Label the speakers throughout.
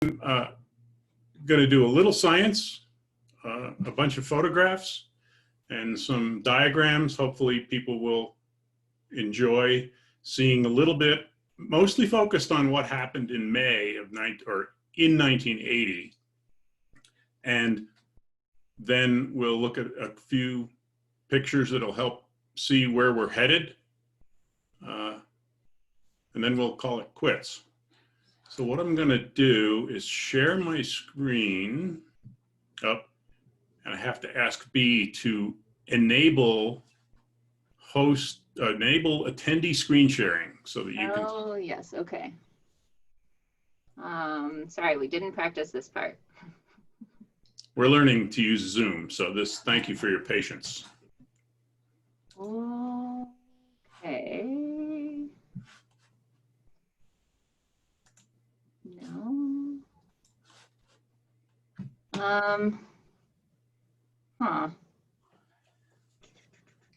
Speaker 1: going to do a little science, a bunch of photographs, and some diagrams. Hopefully people will enjoy seeing a little bit, mostly focused on what happened in May of 1980. And then we'll look at a few pictures that'll help see where we're headed. And then we'll call it quits. So what I'm gonna do is share my screen. Oh, and I have to ask B to enable attendee screen sharing so that you can.
Speaker 2: Oh, yes, okay. Sorry, we didn't practice this part.
Speaker 1: We're learning to use Zoom, so thank you for your patience.
Speaker 2: Okay. No.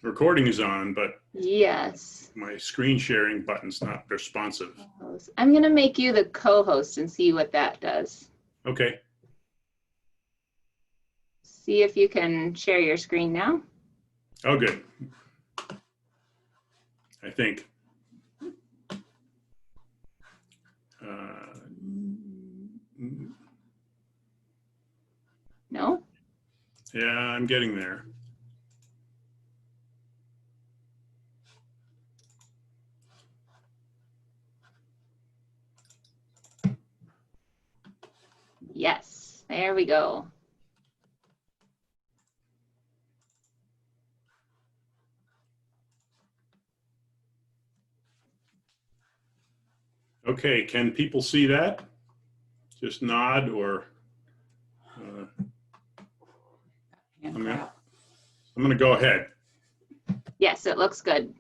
Speaker 1: Recording is on, but
Speaker 2: yes,
Speaker 1: my screen sharing button's not responsive.
Speaker 2: I'm going to make you the co-host and see what that does.
Speaker 1: Okay.
Speaker 2: See if you can share your screen now.
Speaker 1: Oh, good. I think.
Speaker 2: No?
Speaker 1: Yeah, I'm getting there.
Speaker 2: Yes, there we go.
Speaker 1: Okay, can people see that? Just nod or I'm gonna go ahead.
Speaker 2: Yes, it looks good.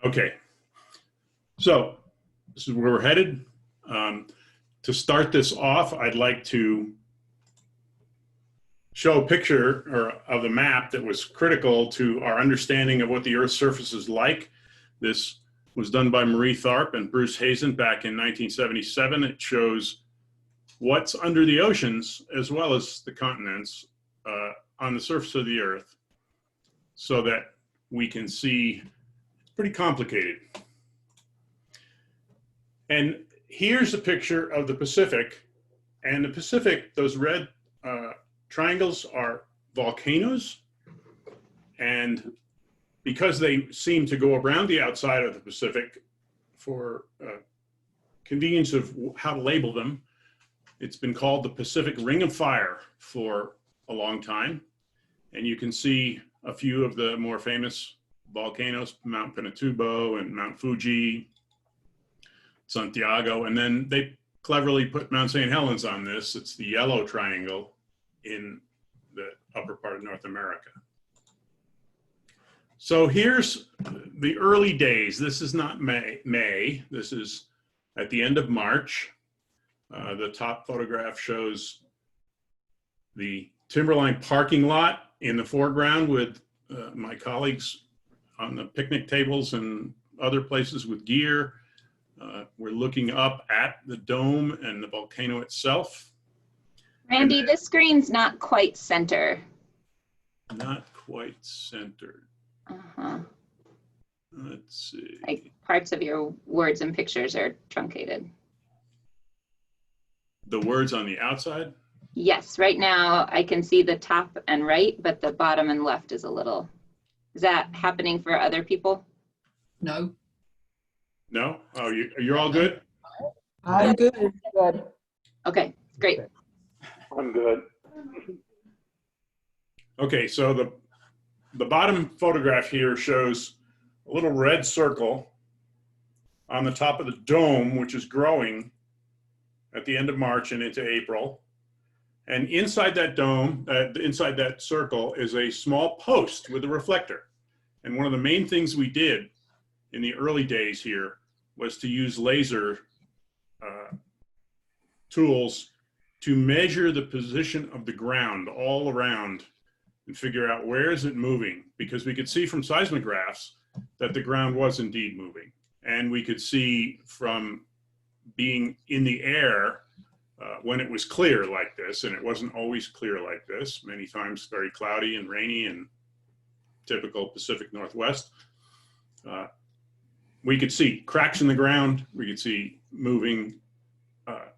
Speaker 1: Okay, so this is where we're headed. To start this off, I'd like to show a picture of the map that was critical to our understanding of what the Earth's surface is like. This was done by Marie Tharp and Bruce Hazen back in 1977. It shows what's under the oceans as well as the continents on the surface of the Earth, so that we can see. It's pretty complicated. And here's a picture of the Pacific. And the Pacific, those red triangles are volcanoes. And because they seem to go around the outside of the Pacific for convenience of how to label them, it's been called the Pacific Ring of Fire for a long time. And you can see a few of the more famous volcanoes, Mount Pinatubo and Mount Fuji, Santiago, and then they cleverly put Mount St. Helens on this. It's the yellow triangle in the upper part of North America. So here's the early days. This is not May. This is at the end of March. The top photograph shows the Timberline parking lot in the foreground with my colleagues on the picnic tables and other places with gear. We're looking up at the dome and the volcano itself.
Speaker 2: Randy, this screen's not quite center.
Speaker 1: Not quite centered.
Speaker 2: Uh-huh.
Speaker 1: Let's see.
Speaker 2: Like parts of your words and pictures are truncated.
Speaker 1: The words on the outside?
Speaker 2: Yes, right now I can see the top and right, but the bottom and left is a little. Is that happening for other people?
Speaker 3: No.
Speaker 1: No? Oh, you're all good?
Speaker 3: I'm good. Good.
Speaker 2: Okay, great.
Speaker 1: I'm good. Okay, so the bottom photograph here shows a little red circle on the top of the dome, which is growing at the end of March and into April. And inside that dome, inside that circle, is a small post with a reflector. And one of the main things we did in the early days here was to use laser tools to measure the position of the ground all around and figure out where is it moving, because we could see from seismographs that the ground was indeed moving. And we could see from being in the air when it was clear like this, and it wasn't always clear like this, many times very cloudy and rainy and typical Pacific Northwest. We could see cracks in the ground. We could see moving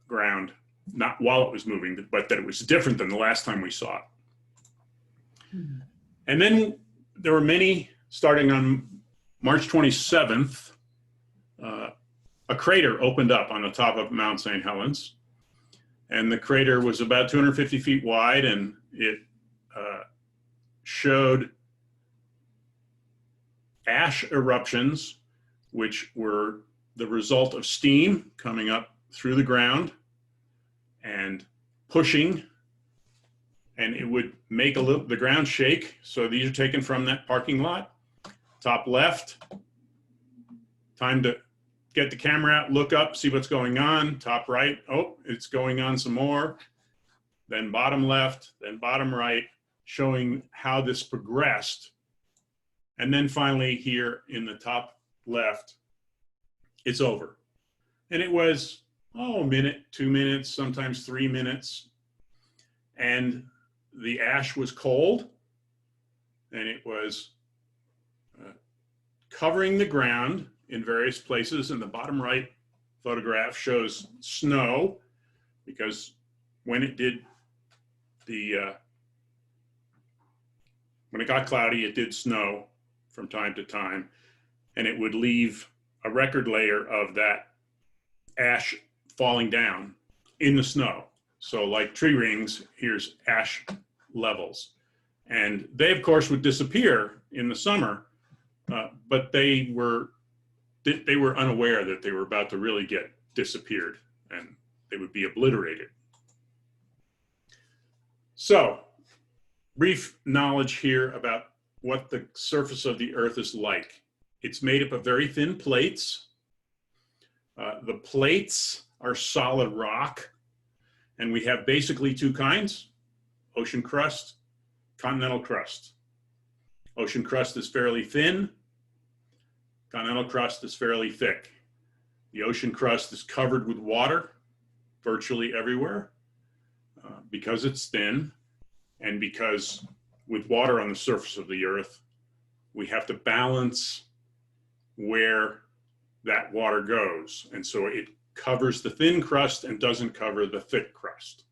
Speaker 1: ground, not while it was moving, but that it was different than the last time we saw it. And then there were many, starting on March 27th, a crater opened up on the top of Mount St. Helens. And the crater was about 250 feet wide, and it showed ash eruptions, which were the result of steam coming up through the ground and pushing, and it would make the ground shake. So these are taken from that parking lot. Top left, time to get the camera out, look up, see what's going on. Top right, oh, it's going on some more. Then bottom left, then bottom right, showing how this progressed. And then finally here in the top left, it's over. And it was, oh, a minute, 2 minutes, sometimes 3 minutes. And the ash was cold, and it was covering the ground in various places. And the bottom right photograph shows snow, because when it did when it got cloudy, it did snow from time to time, and it would leave a record layer of that ash falling down in the snow. So like tree rings, here's ash levels. And they, of course, would disappear in the summer, but they were unaware that they were about to really get disappeared, and they would be obliterated. So, brief knowledge here about what the surface of the Earth is like. It's made up of very thin plates. The plates are solid rock, and we have basically two kinds: ocean crust, continental crust. Ocean crust is fairly thin. Continental crust is fairly thick. The ocean crust is covered with water virtually everywhere because it's thin, and because with water on the surface of the Earth, we have to balance where that water goes. And so it covers the thin crust and doesn't cover the thick crust.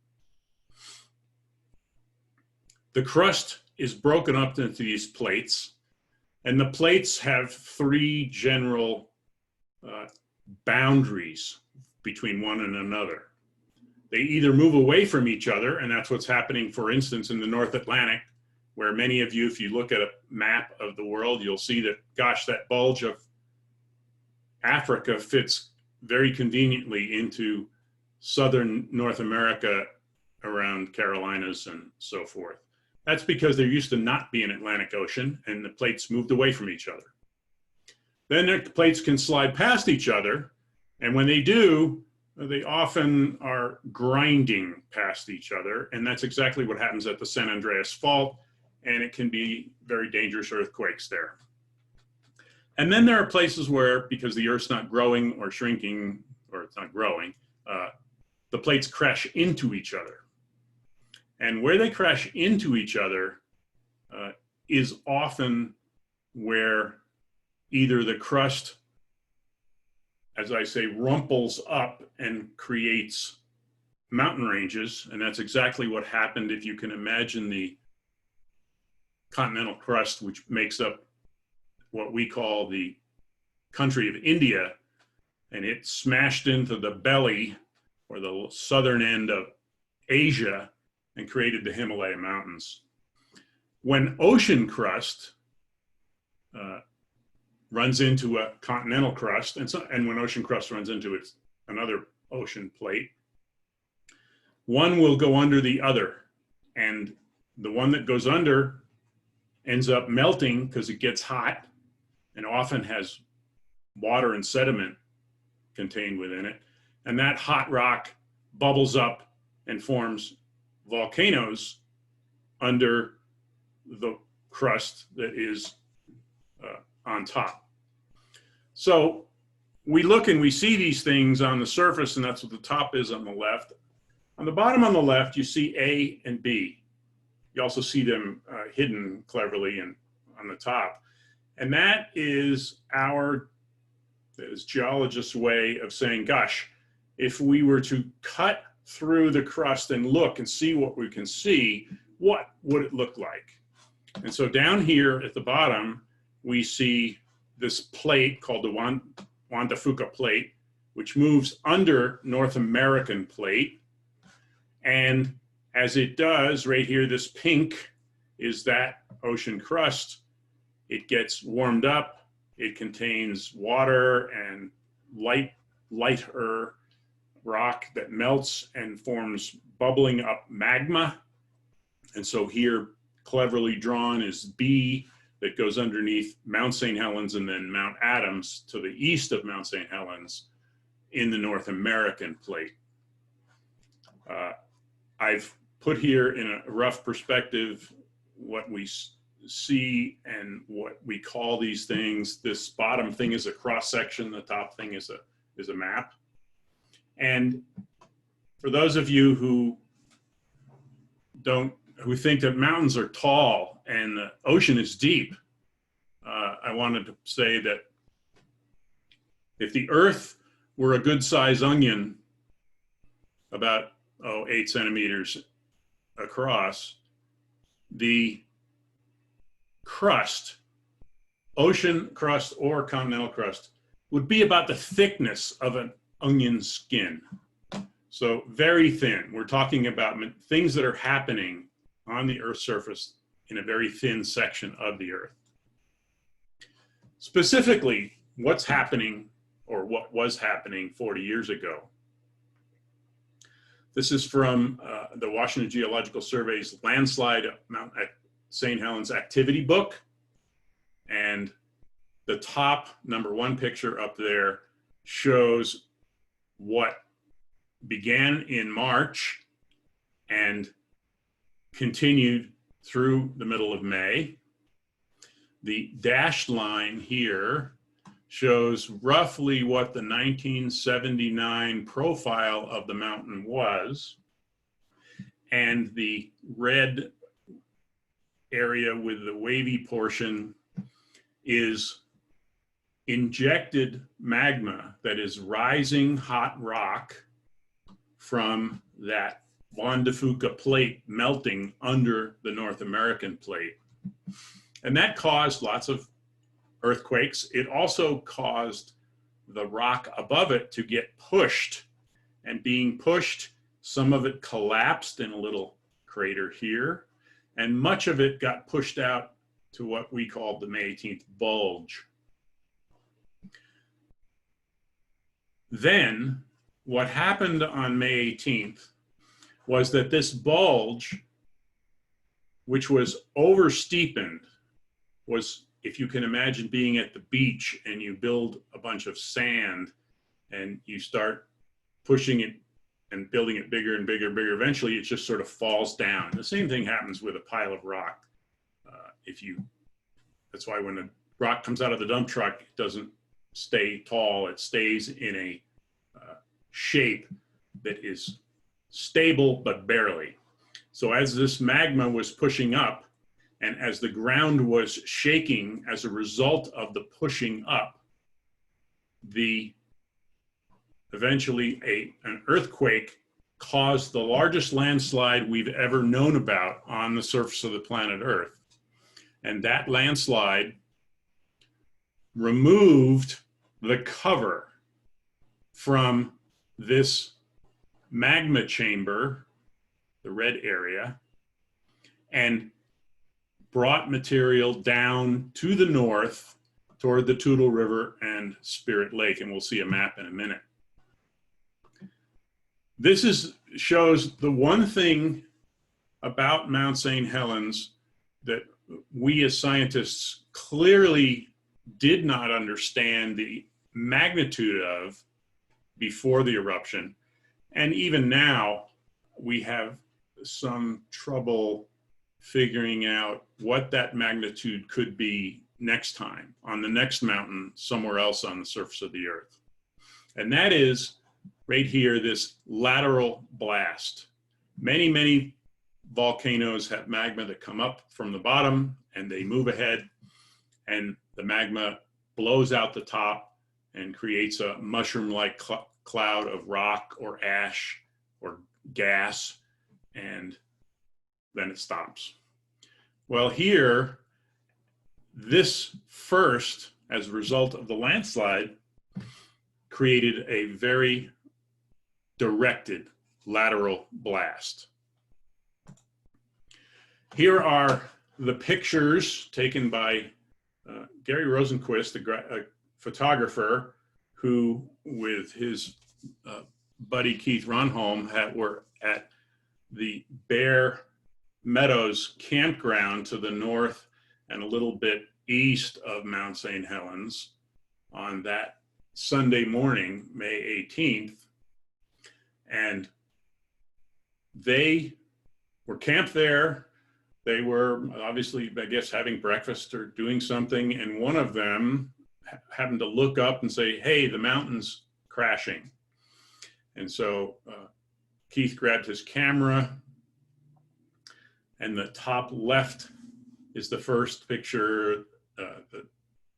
Speaker 1: The crust is broken up into these plates, and the plates have three general boundaries between one and another. They either move away from each other, and that's what's happening, for instance, in the North Atlantic, where many of you, if you look at a map of the world, you'll see that, gosh, that bulge of Africa fits very conveniently into southern North America around Carolinas and so forth. That's because there used to not be an Atlantic Ocean, and the plates moved away from each other. Then the plates can slide past each other, and when they do, they often are grinding past each other, and that's exactly what happens at the San Andreas Fault, and it can be very dangerous earthquakes there. And then there are places where, because the Earth's not growing or shrinking, or it's not growing, the plates crash into each other. And where they crash into each other is often where either the crust, as I say, rumples up and creates mountain ranges. And that's exactly what happened. If you can imagine the continental crust, which makes up what we call the country of India, and it smashed into the belly or the southern end of Asia and created the Himalaya Mountains. When ocean crust runs into a continental crust, and when ocean crust runs into another ocean plate, one will go under the other, and the one that goes under ends up melting because it gets hot and often has water and sediment contained within it. And that hot rock bubbles up and forms volcanoes under the crust that is on top. So we look and we see these things on the surface, and that's what the top is on the left. On the bottom on the left, you see A and B. You also see them hidden cleverly and on the top. And that is our, as geologists' way of saying, gosh, if we were to cut through the crust and look and see what we can see, what would it look like? And so down here at the bottom, we see this plate called the Juan de Fuca plate, which moves under North American plate. And as it does, right here, this pink is that ocean crust. It gets warmed up. It contains water and lighter rock that melts and forms bubbling up magma. And so here, cleverly drawn, is B that goes underneath Mount St. Helens and then Mount Adams to the east of Mount St. Helens in the North American plate. I've put here in a rough perspective what we see and what we call these things. This bottom thing is a cross section. The top thing is a map. And for those of you who think that mountains are tall and the ocean is deep, I wanted to say that if the Earth were a good size onion, about 8 centimeters across, the crust, ocean crust or continental crust, would be about the thickness of an onion skin. So very thin. We're talking about things that are happening on the Earth's surface in a very thin section of the Earth. Specifically, what's happening or what was happening 40 years ago. This is from the Washington Geological Survey's landslide Mount St. Helens activity book. And the top #1 picture up there shows what began in March and continued through the middle of May. The dashed line here shows roughly what the 1979 profile of the mountain was. And the red area with the wavy portion is injected magma that is rising hot rock from that Juan de Fuca plate melting under the North American plate. And that caused lots of earthquakes. It also caused the rock above it to get pushed. And being pushed, some of it collapsed in a little crater here, and much of it got pushed out to what we called the May 18th bulge. Then, what happened on May 18th was that this bulge, which was oversteepened, was, if you can imagine being at the beach and you build a bunch of sand and you start pushing it and building it bigger and bigger and bigger, eventually it just sort of falls down. The same thing happens with a pile of rock. That's why when the rock comes out of the dump truck, it doesn't stay tall. It stays in a shape that is stable, but barely. So as this magma was pushing up, and as the ground was shaking as a result of the pushing up, eventually an earthquake caused the largest landslide we've ever known about on the surface of the planet Earth. And that landslide removed the cover from this magma chamber, the red area, and brought material down to the north toward the Toutle River and Spirit Lake. And we'll see a map in a minute. This shows the one thing about Mount St. Helens that we as scientists clearly did not understand the magnitude of before the eruption. And even now, we have some trouble figuring out what that magnitude could be next time on the next mountain somewhere else on the surface of the Earth. And that is right here, this lateral blast. Many, many volcanoes have magma that come up from the bottom and they move ahead, and the magma blows out the top and creates a mushroom-like cloud of rock or ash or gas, and then it stops. Well, here, this first, as a result of the landslide, created a very directed lateral blast. Here are the pictures taken by Gary Rosenquist, a photographer who, with his buddy Keith Ronholm, were at the Bear Meadows campground to the north and a little bit east of Mount St. Helens on that Sunday morning, May 18th. And they were camped there. They were obviously, I guess, having breakfast or doing something. And one of them happened to look up and say, "Hey, the mountain's crashing." And so Keith grabbed his camera, and the top left is the first picture. The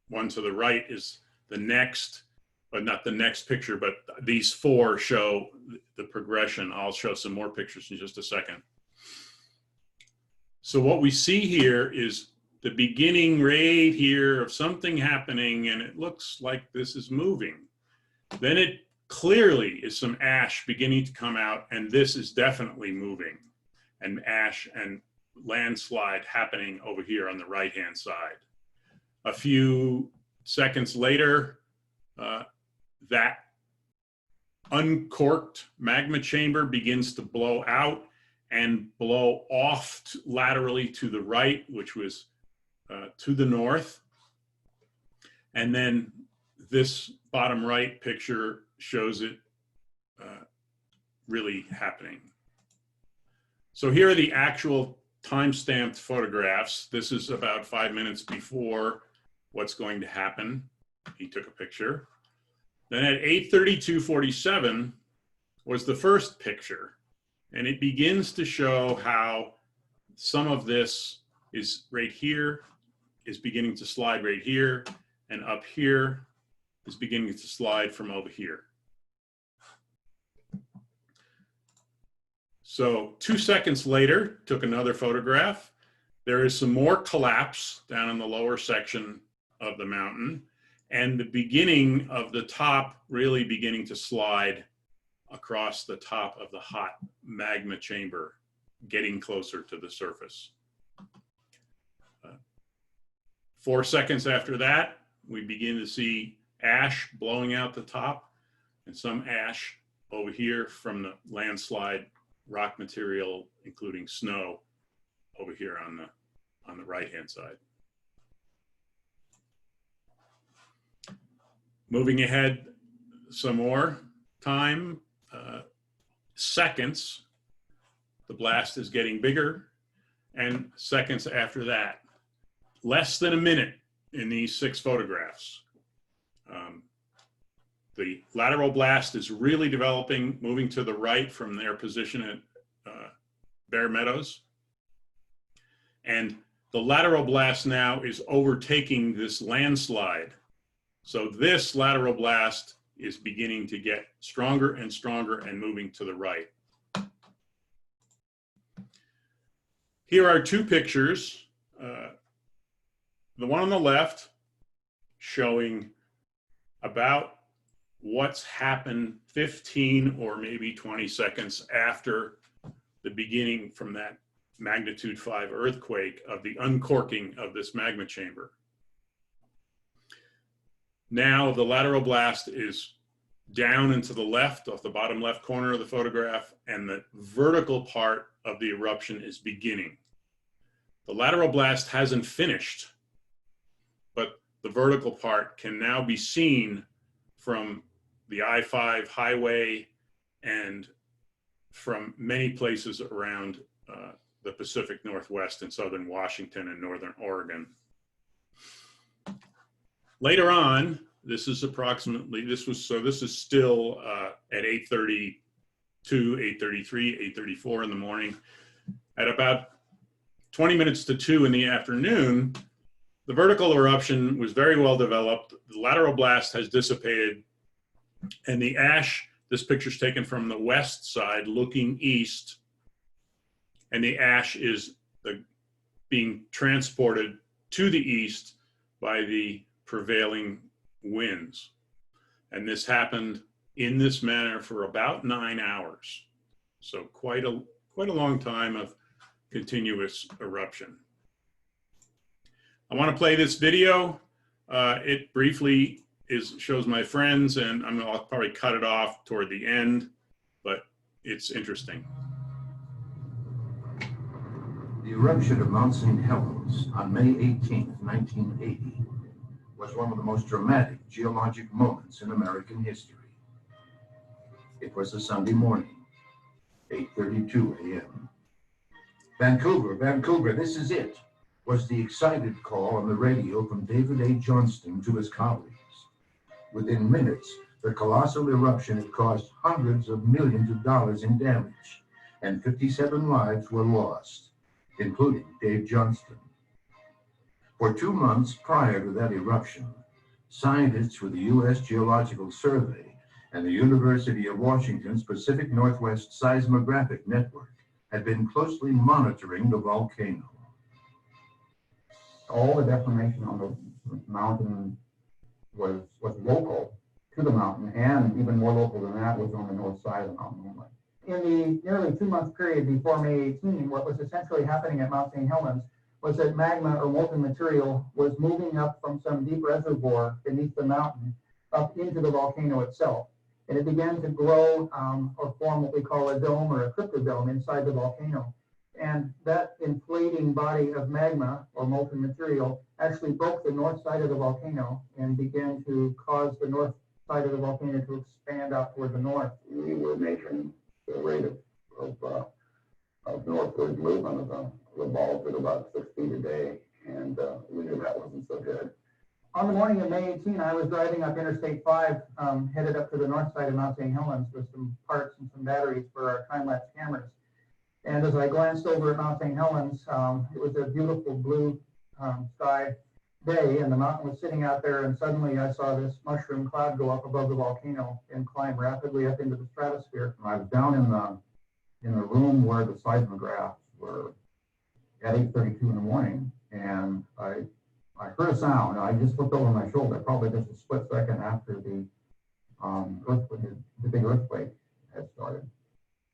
Speaker 1: one to the right is the next, but not the next picture, but these four show the progression. I'll show some more pictures in just a second. So what we see here is the beginning right here of something happening, and it looks like this is moving. Then it clearly is some ash beginning to come out, and this is definitely moving, and ash and landslide happening over here on the right-hand side. A few seconds later, that uncorked magma chamber begins to blow out and blow off laterally to the right, which was to the north. And then this bottom right picture shows it really happening. So here are the actual time-stamped photographs. This is about 5 minutes before what's going to happen. He took a picture. Then at 8:32:47 was the first picture. And it begins to show how some of this is right here, is beginning to slide right here, and up here is beginning to slide from over here. So 2 seconds later, took another photograph. There is some more collapse down in the lower section of the mountain, and the beginning of the top really beginning to slide across the top of the hot magma chamber, getting closer to the surface. 4 seconds after that, we begin to see ash blowing out the top, and some ash over here from the landslide rock material, including snow, over here on the right-hand side. Moving ahead some more time, seconds, the blast is getting bigger, and seconds after that, less than a minute in these 6 photographs. The lateral blast is really developing, moving to the right from their position at Bear Meadows. And the lateral blast now is overtaking this landslide. So this lateral blast is beginning to get stronger and stronger and moving to the right. Here are 2 pictures. The one on the left showing about what's happened 15 or maybe 20 seconds after the beginning from that magnitude 5 earthquake of the uncorking of this magma chamber. Now the lateral blast is down and to the left, off the bottom left corner of the photograph, and the vertical part of the eruption is beginning. The lateral blast hasn't finished, but the vertical part can now be seen from the I-5 highway and from many places around the Pacific Northwest and southern Washington and northern Oregon. Later on, This is approximately, this is still at 8:32, 8:33, 8:34 in the morning. At about 20 minutes to 2 in the afternoon, the vertical eruption was very well developed. The lateral blast has dissipated, and the ash, this picture's taken from the west side looking east, and the ash is being transported to the east by the prevailing winds. And this happened in this manner for about 9 hours. So quite a long time of continuous eruption. I want to play this video. It briefly shows my friends, and I'll probably cut it off toward the end, but it's interesting.
Speaker 4: The eruption of Mount St. Helens on May 18, 1980, was one of the most dramatic geologic moments in American history. It was a Sunday morning, 8:32 a.m. Vancouver, this is it, was the excited call on the radio from David A. Johnston to his colleagues. Within minutes, the colossal eruption had caused hundreds of millions of dollars in damage, and 57 lives were lost, including Dave Johnston. For 2 months prior to that eruption, scientists with the U.S. Geological Survey and the University of Washington's Pacific Northwest Seismographic Network had been closely monitoring the volcano.
Speaker 5: All the deformation on the mountain was local to the mountain, and even more local than that was on the north side of the mountain only. In the nearly 2-month period before May 18, what was essentially happening at Mount St. Helens was that magma or molten material was moving up from some deep reservoir beneath the mountain up into the volcano itself. And it began to grow or form what we call a dome or a cryptodome inside the volcano. And that inflating body of magma or molten material actually broke the north side of the volcano and began to cause the north side of the volcano to expand out toward the north.
Speaker 6: We were making the rate of northward movement of the balls at about 6 feet a day, and we knew that wasn't so good.
Speaker 5: On the morning of May 18, I was driving up Interstate 5, headed up to the north side of Mount St. Helens with some parts and some batteries for our time-lapse cameras. And as I glanced over at Mount St. Helens, it was a beautiful blue sky day, and the mountain was sitting out there, and suddenly I saw this mushroom cloud go up above the volcano and climb rapidly up into the stratosphere.
Speaker 6: I was down in the room where the seismographs were at 8:32 in the morning, and I heard a sound. I just looked over my shoulder, probably just a split second after the big earthquake had started,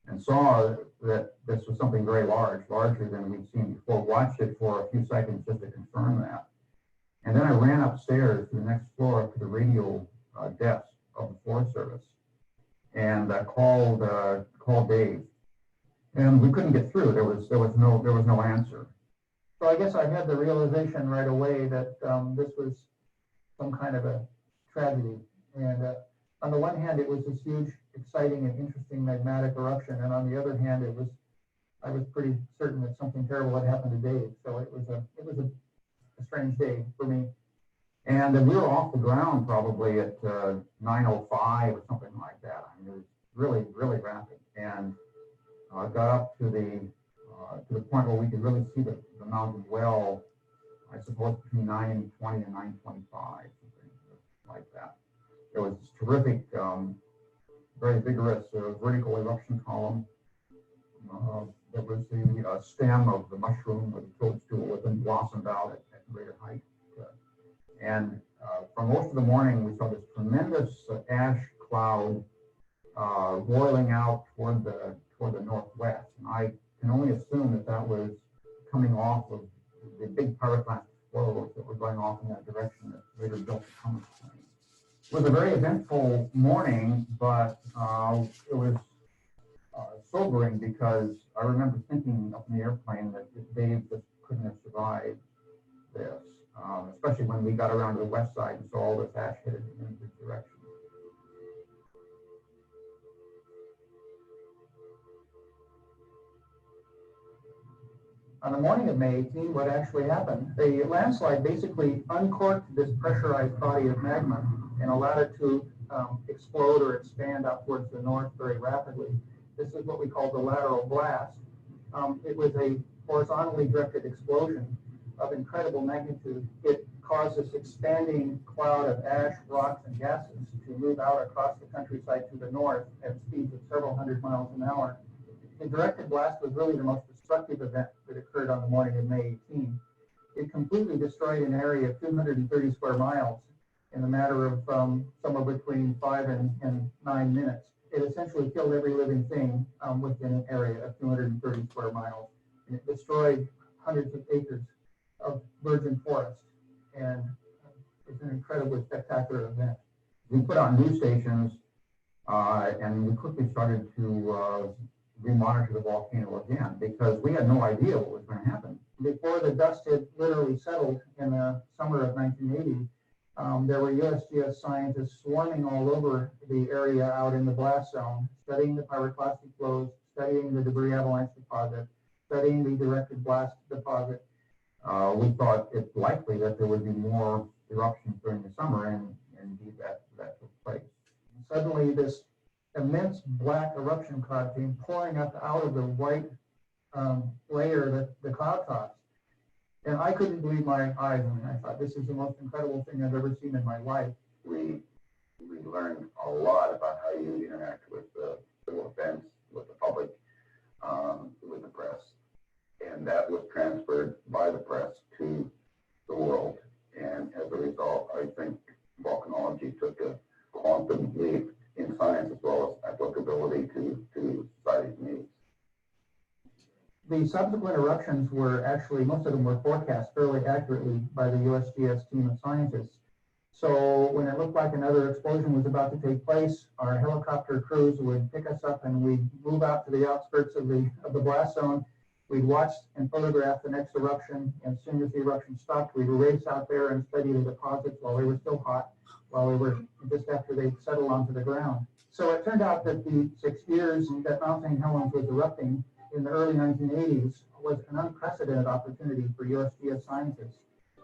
Speaker 6: and saw that this was something very larger than we'd seen before. Watched it for a few seconds just to confirm that. And then I ran upstairs to the next floor up to the radio desk of the Forest Service, and called Dave. And we couldn't get through. There was no answer.
Speaker 5: So I guess I had the realization right away that this was some kind of a tragedy. And on the one hand, it was this huge, exciting, and interesting magmatic eruption, and on the other hand, I was pretty certain that something terrible had happened to Dave. So it was a strange day for me.
Speaker 6: And we were off the ground probably at 9:05 or something like that. I mean, it was really, really rapid. And I got up to the point where we could really see the mountain well, I suppose between 9:20 and 9:25, something like that. There was this terrific, very vigorous vertical eruption column. There was the stem of the mushroom or the toadstool that then blossomed out at greater height. And for most of the morning, we saw this tremendous ash cloud roiling out toward the northwest. And I can only assume that was coming off of the big pyroclastic flows that were going off in that direction that later built the Comet plane. It was a very eventful morning, but it was sobering because I remember thinking up in the airplane that Dave just couldn't have survived this, especially when we got around to the west side and saw all this ash headed in his direction.
Speaker 5: On the morning of May 18, what actually happened? The landslide basically uncorked this pressurized body of magma and allowed it to explode or expand up towards the north very rapidly. This is what we call the lateral blast. It was a horizontally directed explosion of incredible magnitude. It caused this expanding cloud of ash, rocks, and gases to move out across the countryside to the north at speeds of several hundred miles an hour. The directed blast was really the most destructive event that occurred on the morning of May 18. It completely destroyed an area of 230 square miles in a matter of somewhere between 5 and 9 minutes. It essentially killed every living thing within an area of 230 square miles. And it destroyed hundreds of acres of virgin forest. And it's an incredibly spectacular event.
Speaker 6: We put on news stations and we quickly started to remonitor the volcano again because we had no idea what was going to happen.
Speaker 5: Before the dust had literally settled in the summer of 1980, there were USGS scientists swarming all over the area out in the blast zone, studying the pyroclastic flows, studying the debris avalanche deposit, studying the directed blast deposit.
Speaker 6: We thought it's likely that there would be more eruptions during the summer, and indeed that took place.
Speaker 5: Suddenly, this immense black eruption cloud came pouring up out of the white layer that the cloud tops. And I couldn't believe my eyes. I mean, I thought this is the most incredible thing I've ever seen in my life.
Speaker 7: We learned a lot about how you interact with the events, with the public, with the press. And that was transferred by the press to the world. And as a result, I think volcanology took a quantum leap in science as well as applicability to society's needs.
Speaker 5: The subsequent eruptions were actually, most of them were forecast fairly accurately by the USGS team of scientists. So when it looked like another explosion was about to take place, our helicopter crews would pick us up and we'd move out to the outskirts of the blast zone. We'd watch and photograph the next eruption, and as soon as the eruption stopped, we'd race out there and study the deposits while they were still hot, while they were just after they'd settled onto the ground. So it turned out that the 6 years that Mount St. Helens was erupting in the early 1980s was an unprecedented opportunity for USGS scientists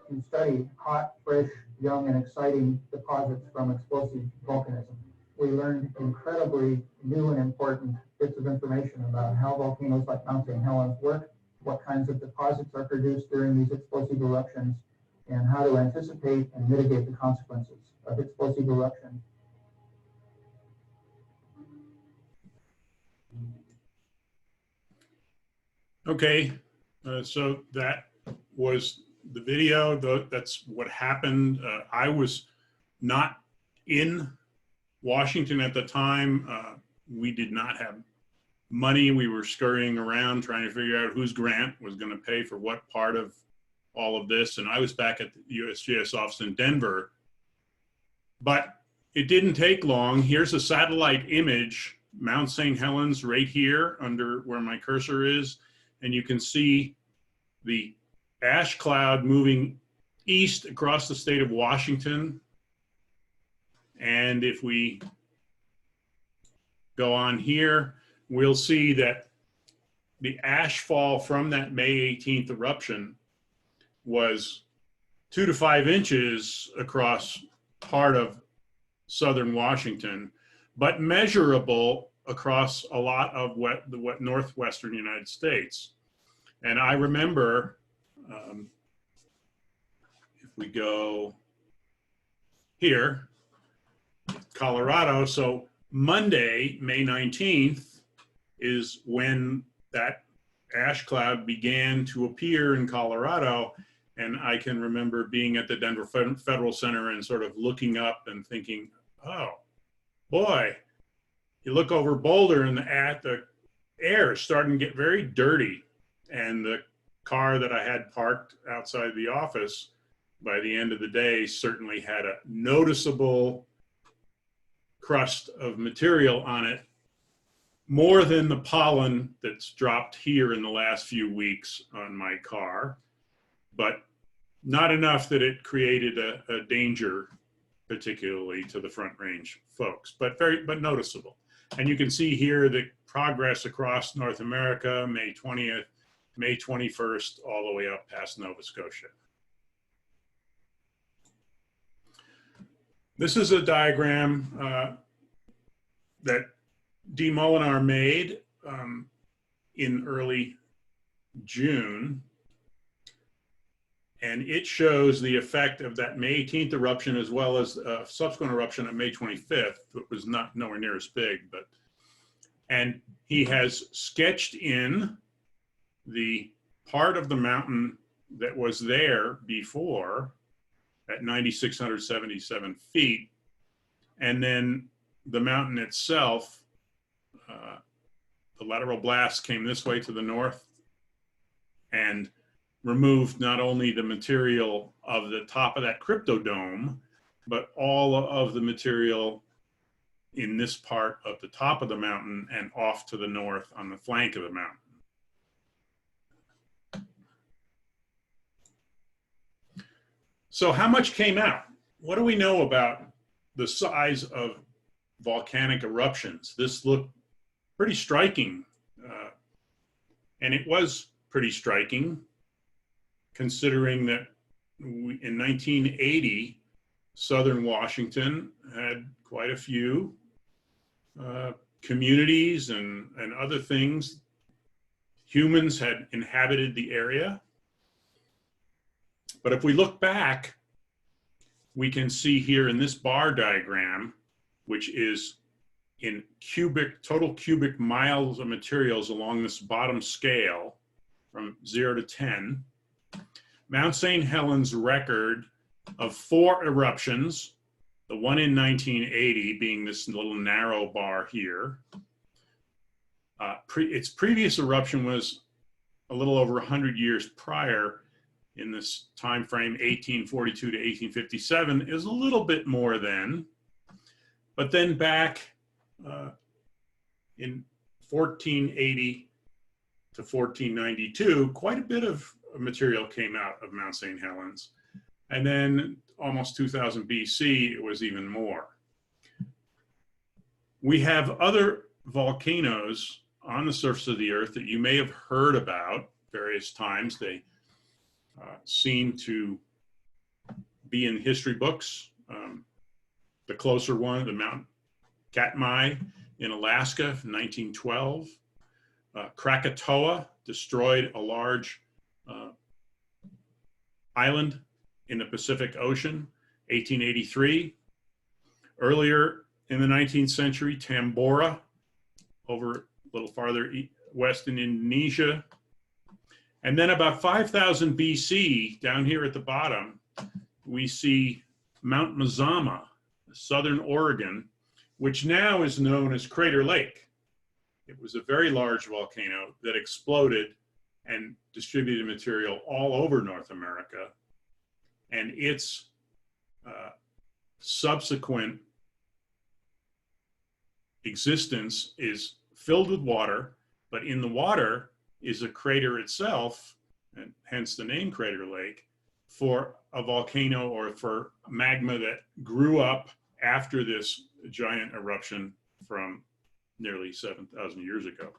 Speaker 5: to study hot, fresh, young, and exciting deposits from explosive volcanism. We learned incredibly new and important bits of information about how volcanoes like Mount St. Helens work, what kinds of deposits are produced during these explosive eruptions, and how to anticipate and mitigate the consequences of explosive eruption.
Speaker 1: Okay, so that was the video. That's what happened. I was not in Washington at the time. We did not have money. We were scurrying around trying to figure out whose grant was going to pay for what part of all of this. And I was back at the USGS office in Denver. But it didn't take long. Here's a satellite image, Mount St. Helens right here under where my cursor is. And you can see the ash cloud moving east across the state of Washington. And if we go on here, we'll see that the ash fall from that May 18th eruption was 2 to 5 inches across part of southern Washington, but measurable across a lot of the northwestern United States. And I remember, if we go here, Colorado, so Monday, May 19th, is when that ash cloud began to appear in Colorado. And I can remember being at the Denver Federal Center and sort of looking up and thinking, oh, boy, you look over Boulder and the air is starting to get very dirty. And the car that I had parked outside the office by the end of the day certainly had a noticeable crust of material on it, more than the pollen that's dropped here in the last few weeks on my car, but not enough that it created a danger, particularly to the Front Range folks, but noticeable. And you can see here the progress across North America, May 20th, May 21st, all the way up past Nova Scotia. This is a diagram that D. Molinar made in early June. And it shows the effect of that May 18th eruption as well as a subsequent eruption on May 25th. It was nowhere near as big, but, and he has sketched in the part of the mountain that was there before at 9,677 feet. And then the mountain itself, the lateral blast came this way to the north and removed not only the material of the top of that cryptodome, but all of the material in this part of the top of the mountain and off to the north on the flank of the mountain. So how much came out? What do we know about the size of volcanic eruptions? This looked pretty striking, and it was pretty striking considering that in 1980, Southern Washington had quite a few communities and other things. Humans had inhabited the area. But if we look back, we can see here in this bar diagram, which is in total cubic miles of materials along this bottom scale from 0 to 10, Mount St. Helens record of 4 eruptions, the one in 1980 being this little narrow bar here. Its previous eruption was a little over 100 years prior in this time frame, 1842 to 1857, is a little bit more then. But then back in 1480 to 1492, quite a bit of material came out of Mount St. Helens. And then almost 2000 BC, it was even more. We have other volcanoes on the surface of the earth that you may have heard about various times. They seem to be in history books. The closer one, the Mount Katmai in Alaska, 1912. Krakatoa destroyed a large island in the Pacific Ocean, 1883. Earlier in the 19th century, Tambora, over a little farther west in Indonesia. And then about 5000 BC, down here at the bottom, we see Mount Mazama, southern Oregon, which now is known as Crater Lake. It was a very large volcano that exploded and distributed material all over North America. And its subsequent existence is filled with water, but in the water is a crater itself, and hence the name Crater Lake, for a volcano or for magma that grew up after this giant eruption from nearly 7,000 years ago.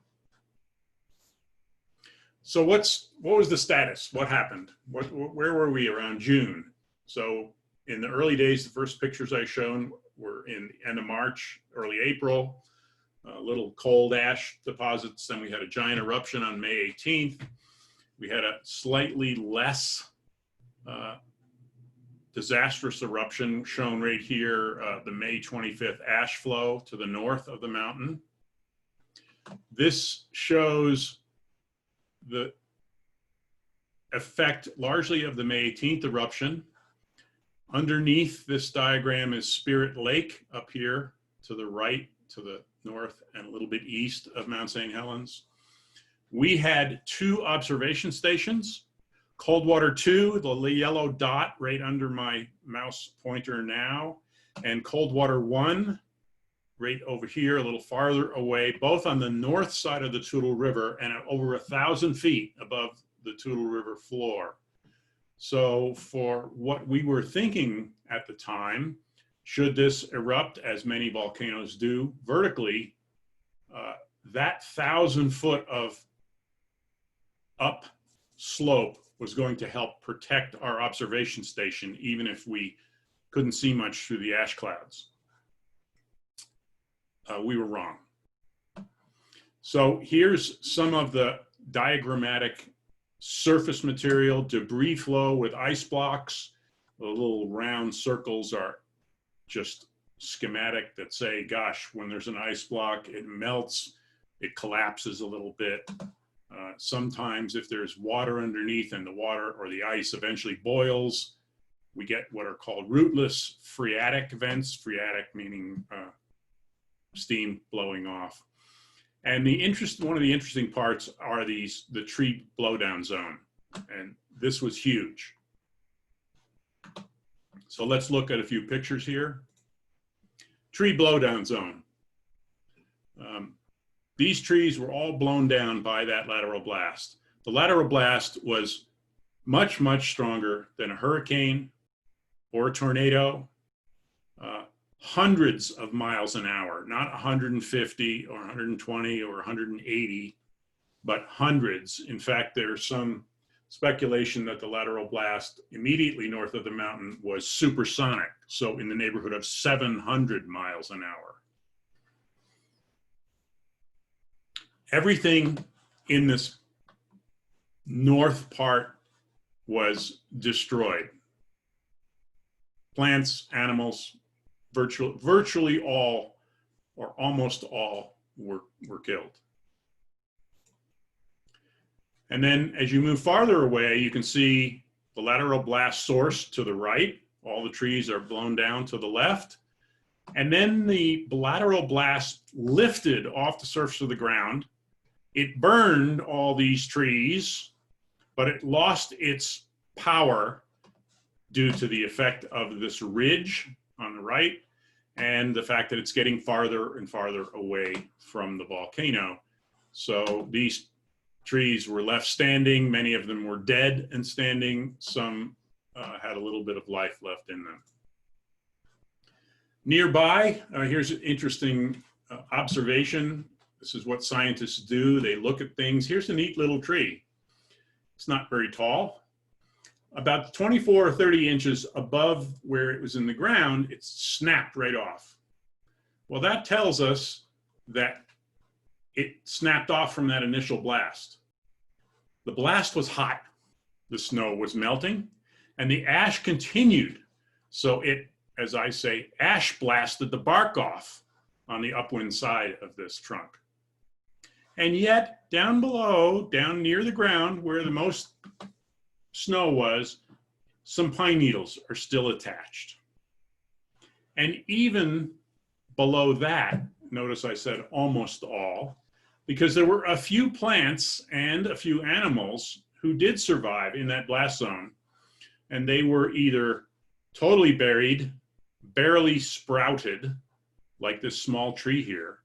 Speaker 1: So what was the status? What happened? Where were we around June? So in the early days, the first pictures I shown were in the end of March, early April, little cold ash deposits. Then we had a giant eruption on May 18th. We had a slightly less disastrous eruption shown right here, the May 25th ash flow to the north of the mountain. This shows the effect largely of the May 18th eruption. Underneath this diagram is Spirit Lake up here to the right, to the north and a little bit east of Mount St. Helens. We had 2 observation stations, Coldwater 2, the yellow dot right under my mouse pointer now, and Coldwater 1, right over here, a little farther away, both on the north side of the Toutle River and at over 1,000 feet above the Toutle River floor. So for what we were thinking at the time, should this erupt, as many volcanoes do, vertically, that 1,000-foot of up slope was going to help protect our observation station, even if we couldn't see much through the ash clouds. We were wrong. So here's some of the diagrammatic surface material, debris flow with ice blocks. The little round circles are just schematic that say, gosh, when there's an ice block, it melts, it collapses a little bit. Sometimes if there's water underneath and the water or the ice eventually boils, we get what are called rootless phreatic vents, phreatic meaning steam blowing off. And one of the interesting parts are the tree blowdown zone. And this was huge. So let's look at a few pictures here. Tree blowdown zone. These trees were all blown down by that lateral blast. The lateral blast was much, much stronger than a hurricane or a tornado. Hundreds of miles an hour, not 150 or 120 or 180, but hundreds. In fact, there's some speculation that the lateral blast immediately north of the mountain was supersonic, so in the neighborhood of 700 miles an hour. Everything in this north part was destroyed. Plants, animals, virtually all or almost all were killed. And then as you move farther away, you can see the lateral blast source to the right. All the trees are blown down to the left. And then the lateral blast lifted off the surface of the ground. It burned all these trees, but it lost its power due to the effect of this ridge on the right and the fact that it's getting farther and farther away from the volcano. So these trees were left standing. Many of them were dead and standing. Some had a little bit of life left in them. Nearby, here's an interesting observation. This is what scientists do. They look at things. Here's a neat little tree. It's not very tall. About 24 or 30 inches above where it was in the ground, it snapped right off. Well, that tells us that it snapped off from that initial blast. The blast was hot. The snow was melting and the ash continued. So it, as I say, ash blasted the bark off on the upwind side of this trunk. And yet down below, down near the ground where the most snow was, some pine needles are still attached. And even below that, notice I said almost all, because there were a few plants and a few animals who did survive in that blast zone. And they were either totally buried, barely sprouted, like this small tree here,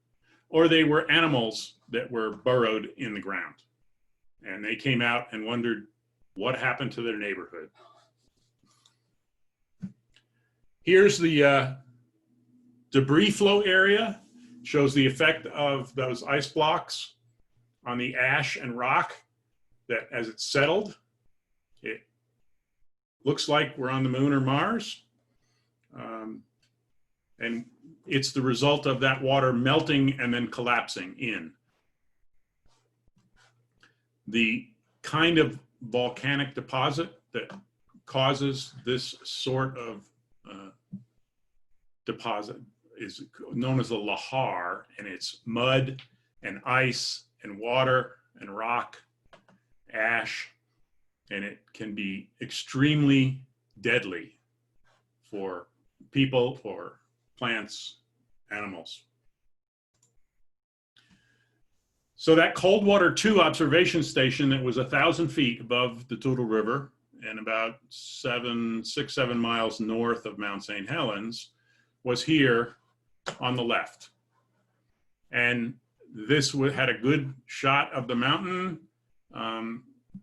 Speaker 1: or they were animals that were burrowed in the ground. And they came out and wondered what happened to their neighborhood. Here's the debris flow area. Shows the effect of those ice blocks on the ash and rock that as it settled, it looks like we're on the moon or Mars. And it's the result of that water melting and then collapsing in. The kind of volcanic deposit that causes this sort of deposit is known as a lahar, and it's mud and ice and water and rock, ash, and it can be extremely deadly for people or plants, animals. So that Coldwater 2 observation station that was 1,000 feet above the Toutle River and about 6, 7 miles north of Mount St. Helens was here on the left. And this had a good shot of the mountain.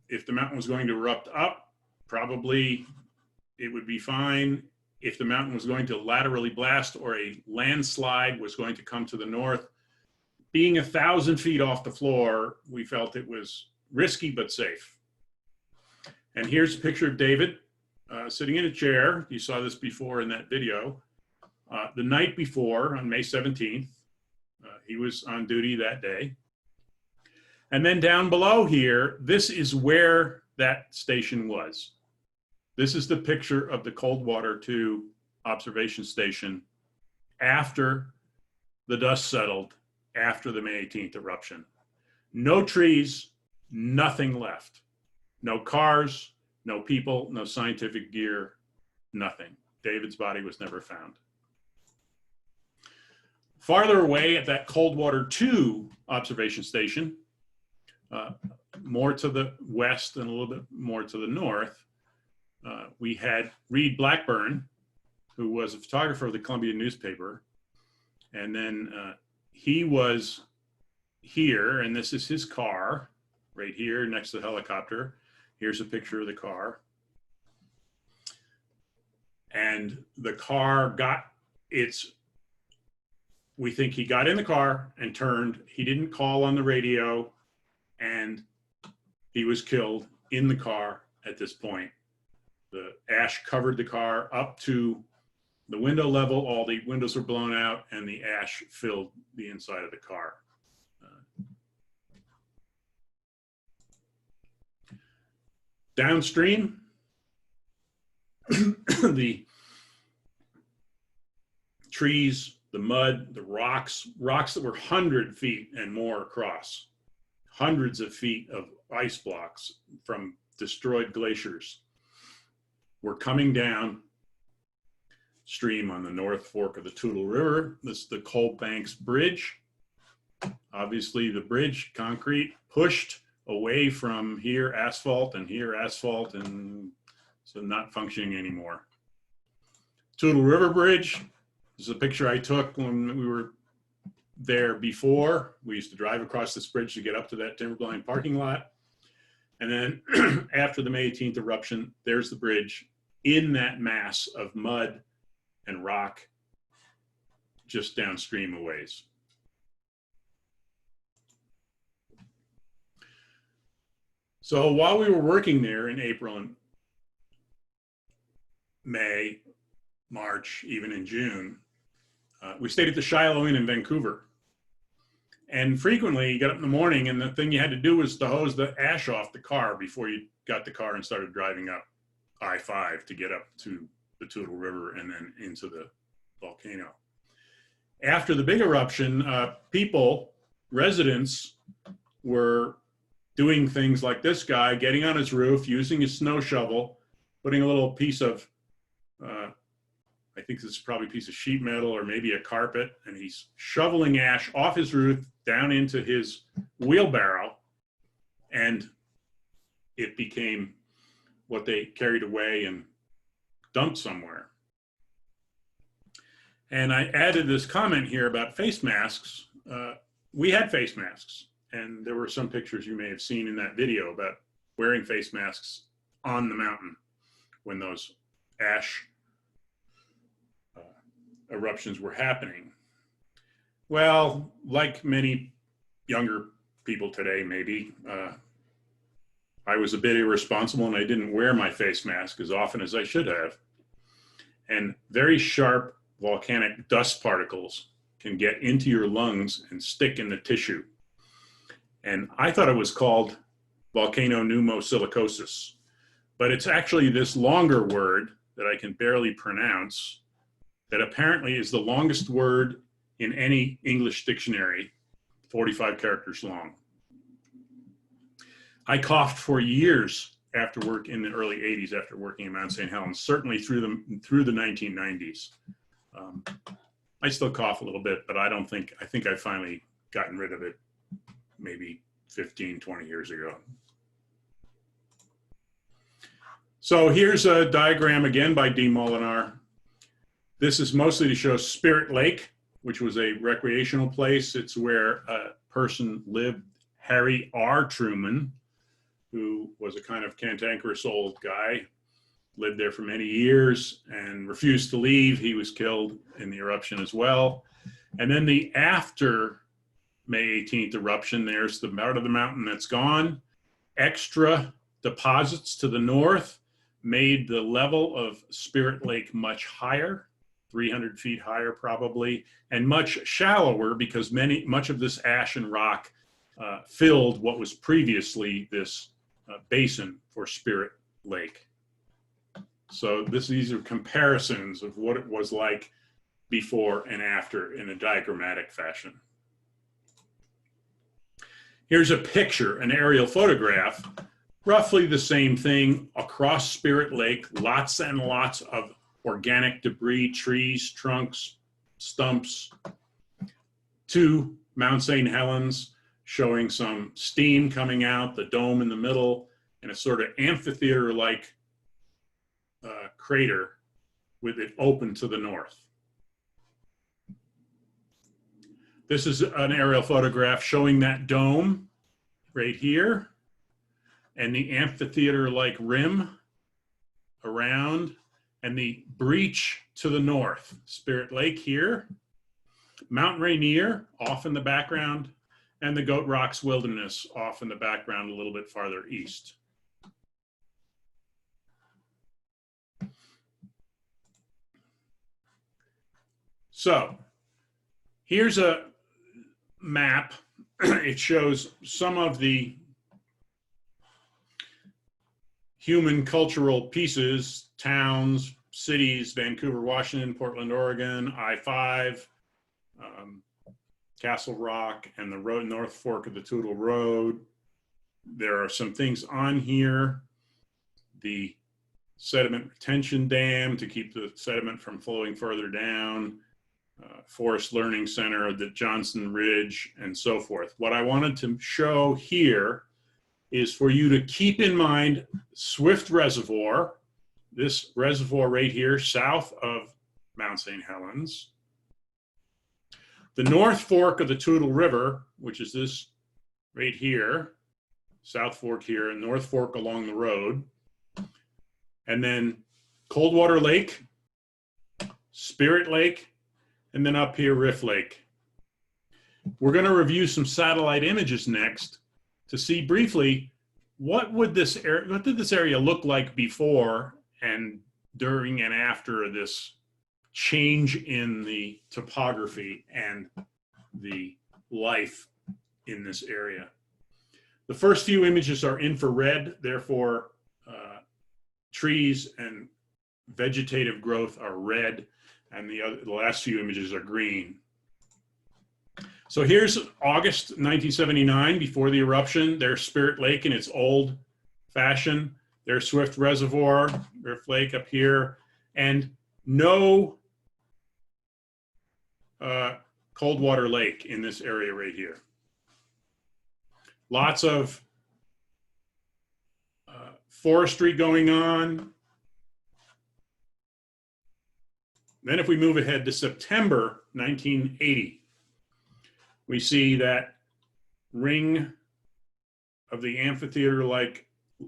Speaker 1: If the mountain was going to erupt up, probably it would be fine. If the mountain was going to laterally blast or a landslide was going to come to the north, being 1,000 feet off the floor, we felt it was risky but safe. And here's a picture of David sitting in a chair. You saw this before in that video. The night before, on May 17th, he was on duty that day. And then down below here, this is where that station was. This is the picture of the Coldwater 2 observation station after the dust settled, after the May 18th eruption. No trees, nothing left. No cars, no people, no scientific gear, nothing. David's body was never found. Farther away at that Coldwater 2 observation station, more to the west and a little bit more to the north, we had Reed Blackburn, who was a photographer of the Columbia newspaper. And then he was here, and this is his car right here next to the helicopter. Here's a picture of the car. And the car got its, we think he got in the car and turned. He didn't call on the radio, and he was killed in the car at this point. The ash covered the car up to the window level. All the windows were blown out, and the ash filled the inside of the car. Downstream, the trees, the mud, the rocks that were 100 feet and more across, hundreds of feet of ice blocks from destroyed glaciers were coming down stream on the North Fork of the Toutle River. This is the Coal Banks Bridge. Obviously the bridge, concrete, pushed away from here asphalt, and so not functioning anymore. Toutle River Bridge. This is a picture I took when we were there before. We used to drive across this bridge to get up to that timberline parking lot. And then after the May 18th eruption, there's the bridge in that mass of mud and rock just downstream a ways. So while we were working there in April and May, March, even in June, we stayed at the Shiloh Inn in Vancouver. And frequently you got up in the morning and the thing you had to do was to hose the ash off the car before you got the car and started driving up I-5 to get up to the Toutle River and then into the volcano. After the big eruption, residents were doing things like this guy, getting on his roof, using his snow shovel, putting a little piece of, I think this is probably a piece of sheet metal or maybe a carpet, and he's shoveling ash off his roof down into his wheelbarrow, and it became what they carried away and dumped somewhere. And I added this comment here about face masks. We had face masks, and there were some pictures you may have seen in that video about wearing face masks on the mountain when those ash eruptions were happening. Well, like many younger people today, maybe, I was a bit irresponsible and I didn't wear my face mask as often as I should have. And very sharp volcanic dust particles can get into your lungs and stick in the tissue. And I thought it was called volcano-pneumosilicosis, but it's actually this longer word that I can barely pronounce that apparently is the longest word in any English dictionary, 45 characters long. I coughed for years after work in the early 80s, after working in Mount St. Helens, certainly through the 1990s. I still cough a little bit, but I think I've finally gotten rid of it maybe 15, 20 years ago. So here's a diagram again by D. Molinar. This is mostly to show Spirit Lake, which was a recreational place. It's where a person lived, Harry R. Truman, who was a kind of cantankerous old guy, lived there for many years and refused to leave. He was killed in the eruption as well. And then the after May 18th eruption, there's the part of the mountain that's gone, extra deposits to the north, made the level of Spirit Lake much higher, 300 feet higher probably, and much shallower because much of this ash and rock filled what was previously this basin for Spirit Lake. So these are comparisons of what it was like before and after in a diagrammatic fashion. Here's a picture, an aerial photograph, roughly the same thing across Spirit Lake, lots and lots of organic debris, trees, trunks, stumps, to Mount St. Helens, showing some steam coming out, the dome in the middle, and a sort of amphitheater-like crater with it open to the north. This is an aerial photograph showing that dome right here and the amphitheater-like rim around and the breach to the north. Spirit Lake here, Mount Rainier off in the background, and the Goat Rocks Wilderness off in the background a little bit farther east. So here's a map. It shows some of the human cultural pieces, towns, cities, Vancouver, Washington, Portland, Oregon, I-5, Castle Rock, and the road, North Fork of the Toutle Road. There are some things on here. The sediment retention dam to keep the sediment from flowing further down, Forest Learning Center, the Johnson Ridge, and so forth. What I wanted to show here is for you to keep in mind Swift Reservoir, this reservoir right here, south of Mount St. Helens. The North Fork of the Toutle River, which is this right here, South Fork here, and North Fork along the road. And then Coldwater Lake, Spirit Lake, and then up here, Rift Lake. We're going to review some satellite images next to see briefly what did this area look like before and during and after this change in the topography and the life in this area. The first few images are infrared, therefore trees and vegetative growth are red, and the last few images are green. So here's August 1979, before the eruption. There's Spirit Lake in its old fashion. There's Swift Reservoir, Rift Lake up here, and no Coldwater Lake in this area right here. Lots of forestry going on. Then if we move ahead to September 1980, we see that ring of the amphitheater-like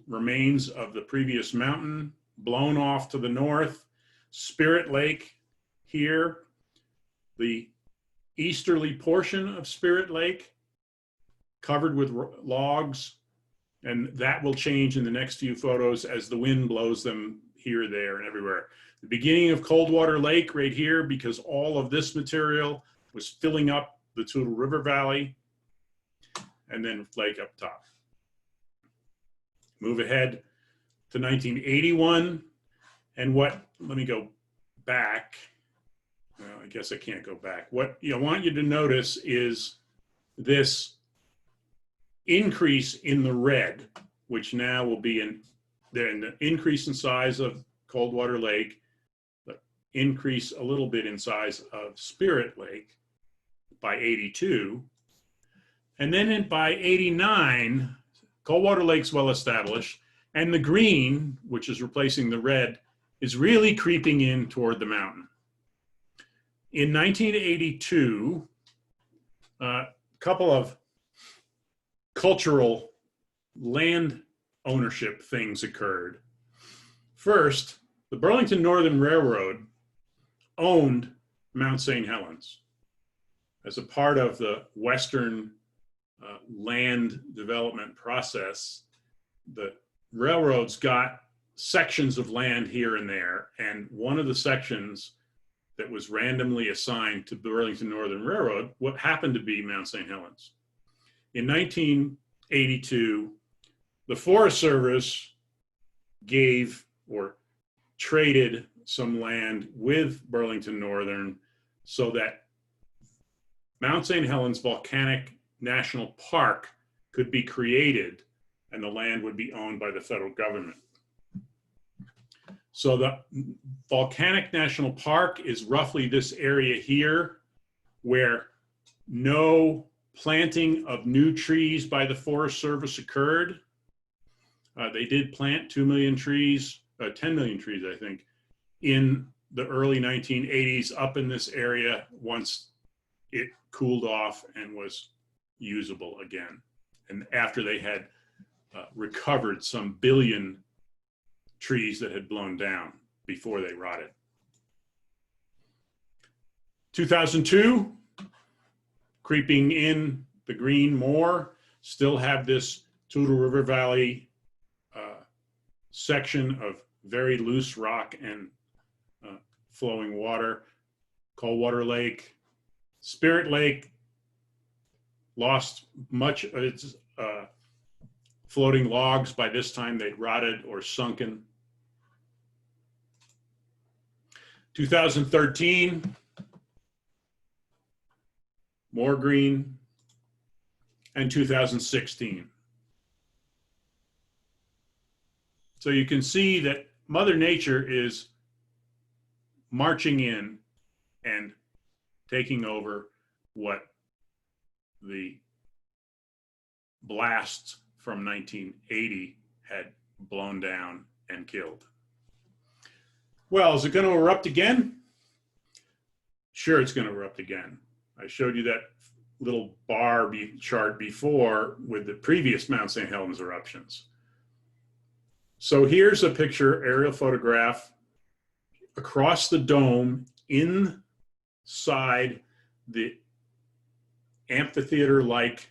Speaker 1: remains of the previous mountain blown off to the north. Spirit Lake here, the easterly portion of Spirit Lake covered with logs, and that will change in the next few photos as the wind blows them here, there, and everywhere. The beginning of Coldwater Lake right here, because all of this material was filling up the Toutle River Valley, and then Lake up top. Move ahead to 1981, and let me go back. Well, I guess I can't go back. What I want you to notice is this increase in the red, which now will be in the increase in size of Coldwater Lake, the increase a little bit in size of Spirit Lake by 82. And then by 89, Coldwater Lake's well established, and the green, which is replacing the red, is really creeping in toward the mountain. In 1982, a couple of cultural land ownership things occurred. First, the Burlington Northern Railroad owned Mount St. Helens as a part of the Western land development process. The railroads got sections of land here and there. And one of the sections that was randomly assigned to Burlington Northern Railroad, what happened to be Mount St. Helens. In 1982, the Forest Service gave or traded some land with Burlington Northern so that Mount St. Helens Volcanic National Park could be created and the land would be owned by the federal government. So the Volcanic National Park is roughly this area here where no planting of new trees by the Forest Service occurred. They did plant 2 million trees, 10 million trees, I think, in the early 1980s up in this area once it cooled off and was usable again. And after they had recovered some billion trees that had blown down before they rotted. 2002, creeping in the green more, still have this Toutle River Valley section of very loose rock and flowing water. Coldwater Lake, Spirit Lake lost much of its floating logs. By this time they'd rotted or sunken. 2013, more green, and 2016. So you can see that Mother Nature is marching in and taking over what the blasts from 1980 had blown down and killed. Well, is it going to erupt again? Sure, it's going to erupt again. I showed you that little bar chart before with the previous Mount St. Helens eruptions. So here's a picture, aerial photograph, across the dome inside the amphitheater-like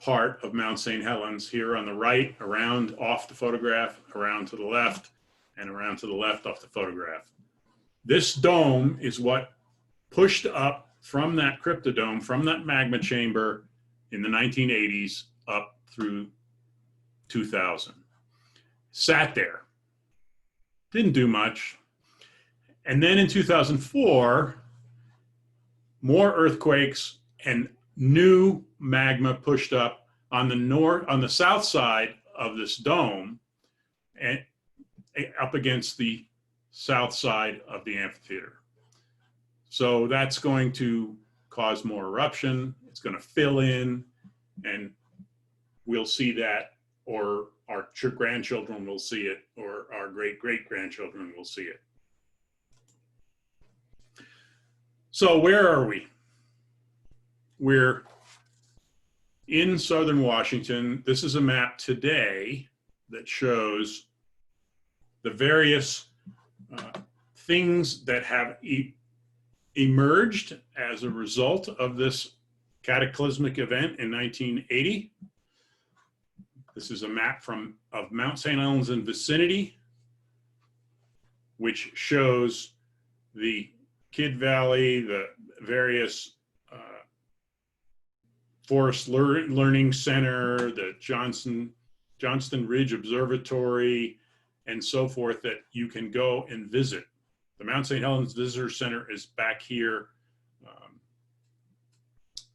Speaker 1: part of Mount St. Helens, here on the right, around off the photograph, around to the left, and around to the left off the photograph. This dome is what pushed up from that cryptodome, from that magma chamber in the 1980s up through 2000. Sat there, didn't do much. And then in 2004, more earthquakes and new magma pushed up on the south side of this dome and up against the south side of the amphitheater. So that's going to cause more eruption. It's going to fill in, and we'll see that, or our grandchildren will see it, or our great-great-grandchildren will see it. So where are we? We're in southern Washington. This is a map today that shows the various things that have emerged as a result of this cataclysmic event in 1980. This is a map of Mount St. Helens and vicinity, which shows the Kidd Valley, the various Forest Learning Center, the Johnston Ridge Observatory, and so forth, that you can go and visit. The Mount St. Helens Visitor Center is back here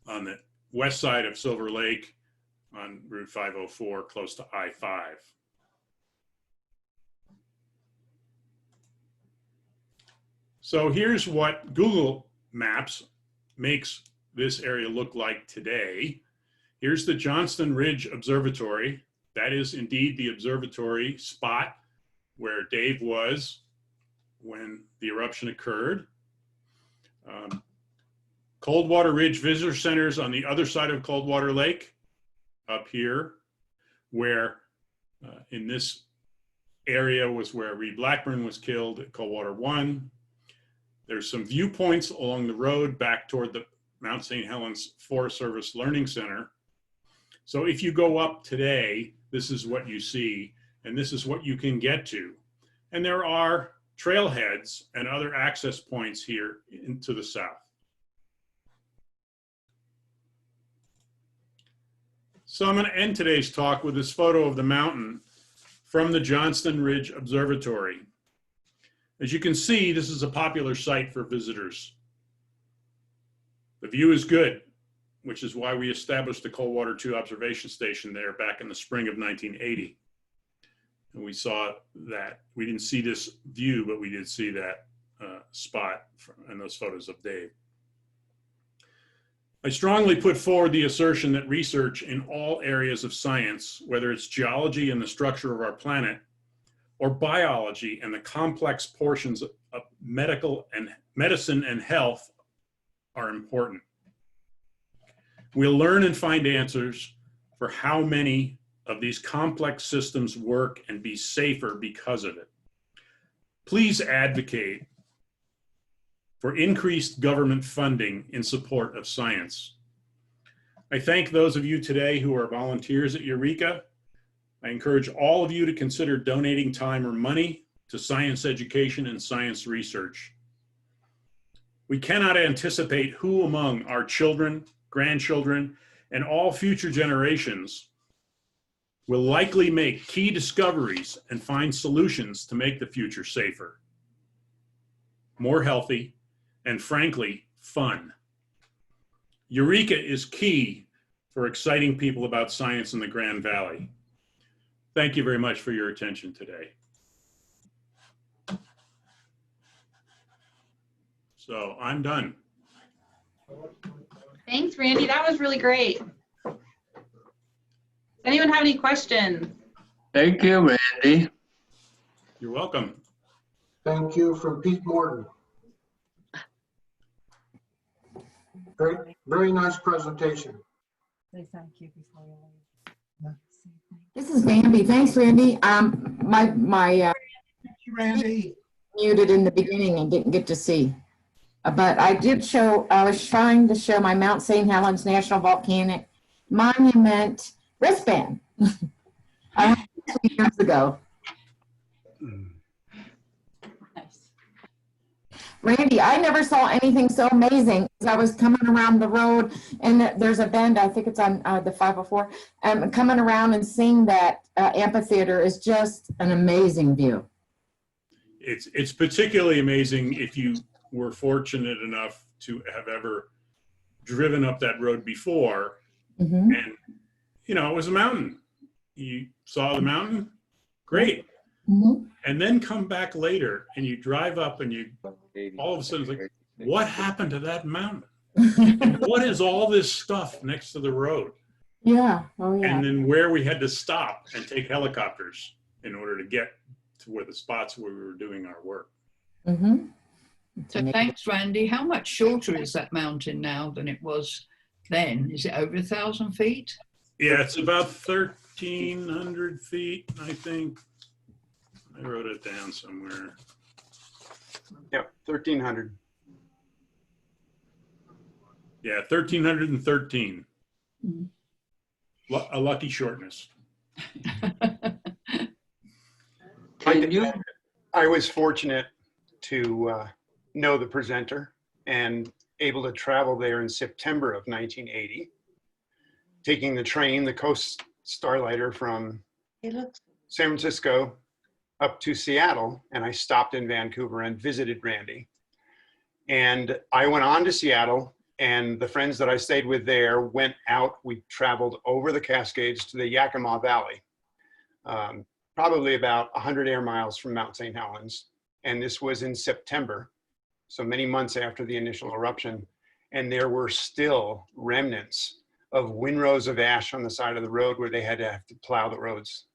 Speaker 1: on the west side of Silver Lake on Route 504, close to I-5. So here's what Google Maps makes this area look like today. Here's the Johnston Ridge Observatory. That is indeed the observatory spot where Dave was when the eruption occurred. Coldwater Ridge Visitor Centers on the other side of Coldwater Lake, up here, where in this area was where Reed Blackburn was killed at Coldwater 1. There's some viewpoints along the road back toward the Mount St. Helens Forest Service Learning Center. So if you go up today, this is what you see. and this is what you can get to. And there are trailheads and other access points here into the south. So I'm going to end today's talk with this photo of the mountain from the Johnston Ridge Observatory. As you can see, this is a popular site for visitors. The view is good, which is why we established the Coldwater 2 observation station there back in the spring of 1980. And we saw that. We didn't see this view, but we did see that spot in those photos of Dave. I strongly put forward the assertion that research in all areas of science, whether it's geology and the structure of our planet, or biology and the complex portions of medicine and health, are important. We'll learn and find answers for how many of these complex systems work and be safer because of it. Please advocate for increased government funding in support of science. I thank those of you today who are volunteers at EUREKA. I encourage all of you to consider donating time or money to science education and science research. We cannot anticipate who among our children, grandchildren, and all future generations will likely make key discoveries and find solutions to make the future safer, more healthy, and frankly, fun. EUREKA is key for exciting people about science in the Grand Valley. Thank you very much for your attention today. So I'm done.
Speaker 8: Thanks, Randy. That was really great. Does anyone have any questions?
Speaker 9: Thank you, Randy.
Speaker 1: You're welcome.
Speaker 10: Thank you from Pete Morton. Very nice presentation.
Speaker 3: Say thank you before you leave.
Speaker 11: This is Bambi. Thanks, Randy. My
Speaker 10: Randy.
Speaker 11: muted in the beginning and didn't get to see. But I did show, I was trying to show my Mount St. Helens National Volcanic Monument wristband. I had it 2 years ago.
Speaker 3: Nice.
Speaker 11: Randy, I never saw anything so amazing. I was coming around the road and there's a bend, I think it's on the 504, coming around and seeing that amphitheater is just an amazing view.
Speaker 1: It's particularly amazing if you were fortunate enough to have ever driven up that road before.
Speaker 11: Mm-hmm.
Speaker 1: And, you know, it was a mountain. You saw the mountain, great.
Speaker 11: Mm-hmm.
Speaker 1: And then come back later and you drive up and you, all of a sudden it's like, what happened to that mountain? And what is all this stuff next to the road?
Speaker 11: Yeah, oh yeah.
Speaker 1: And then where we had to stop and take helicopters in order to get to where the spots where we were doing our work.
Speaker 11: Mm-hmm.
Speaker 3: So thanks, Randy. How much shorter is that mountain now than it was then? Is it over 1,000 feet?
Speaker 1: Yeah, it's about 1,300 feet, I think. I wrote it down somewhere.
Speaker 12: Yeah, 1,300.
Speaker 1: Yeah, 1,313.
Speaker 3: Mm-hmm.
Speaker 1: A lucky shortness.
Speaker 12: I was fortunate to know the presenter and able to travel there in September of 1980, taking the train, the Coast Starlighter from San Francisco up to Seattle, and I stopped in Vancouver and visited Randy. And I went on to Seattle, and the friends that I stayed with there went out. We traveled over the Cascades to the Yakima Valley, probably about 100 air miles from Mount St. Helens. And this was in September, so many months after the initial eruption. And there were still remnants of windrows of ash on the side of the road where they had to have to plow the roads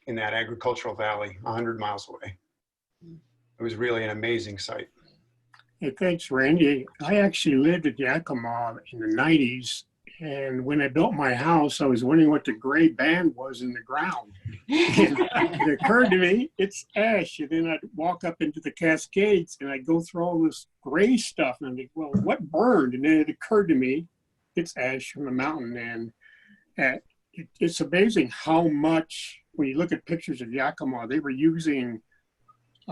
Speaker 12: in that agricultural valley 100 miles away. It was really an amazing sight.
Speaker 10: Hey, thanks, Randy. I actually lived at Yakima in the 90s. And when I built my house, I was wondering what the gray band was in the ground. It occurred to me, it's ash. And then I'd walk up into the Cascades and I'd go through all this gray stuff. And I'd think, well, what burned? And then it occurred to me, it's ash from the mountain. And it's amazing how much when you look at pictures of Yakima, they were using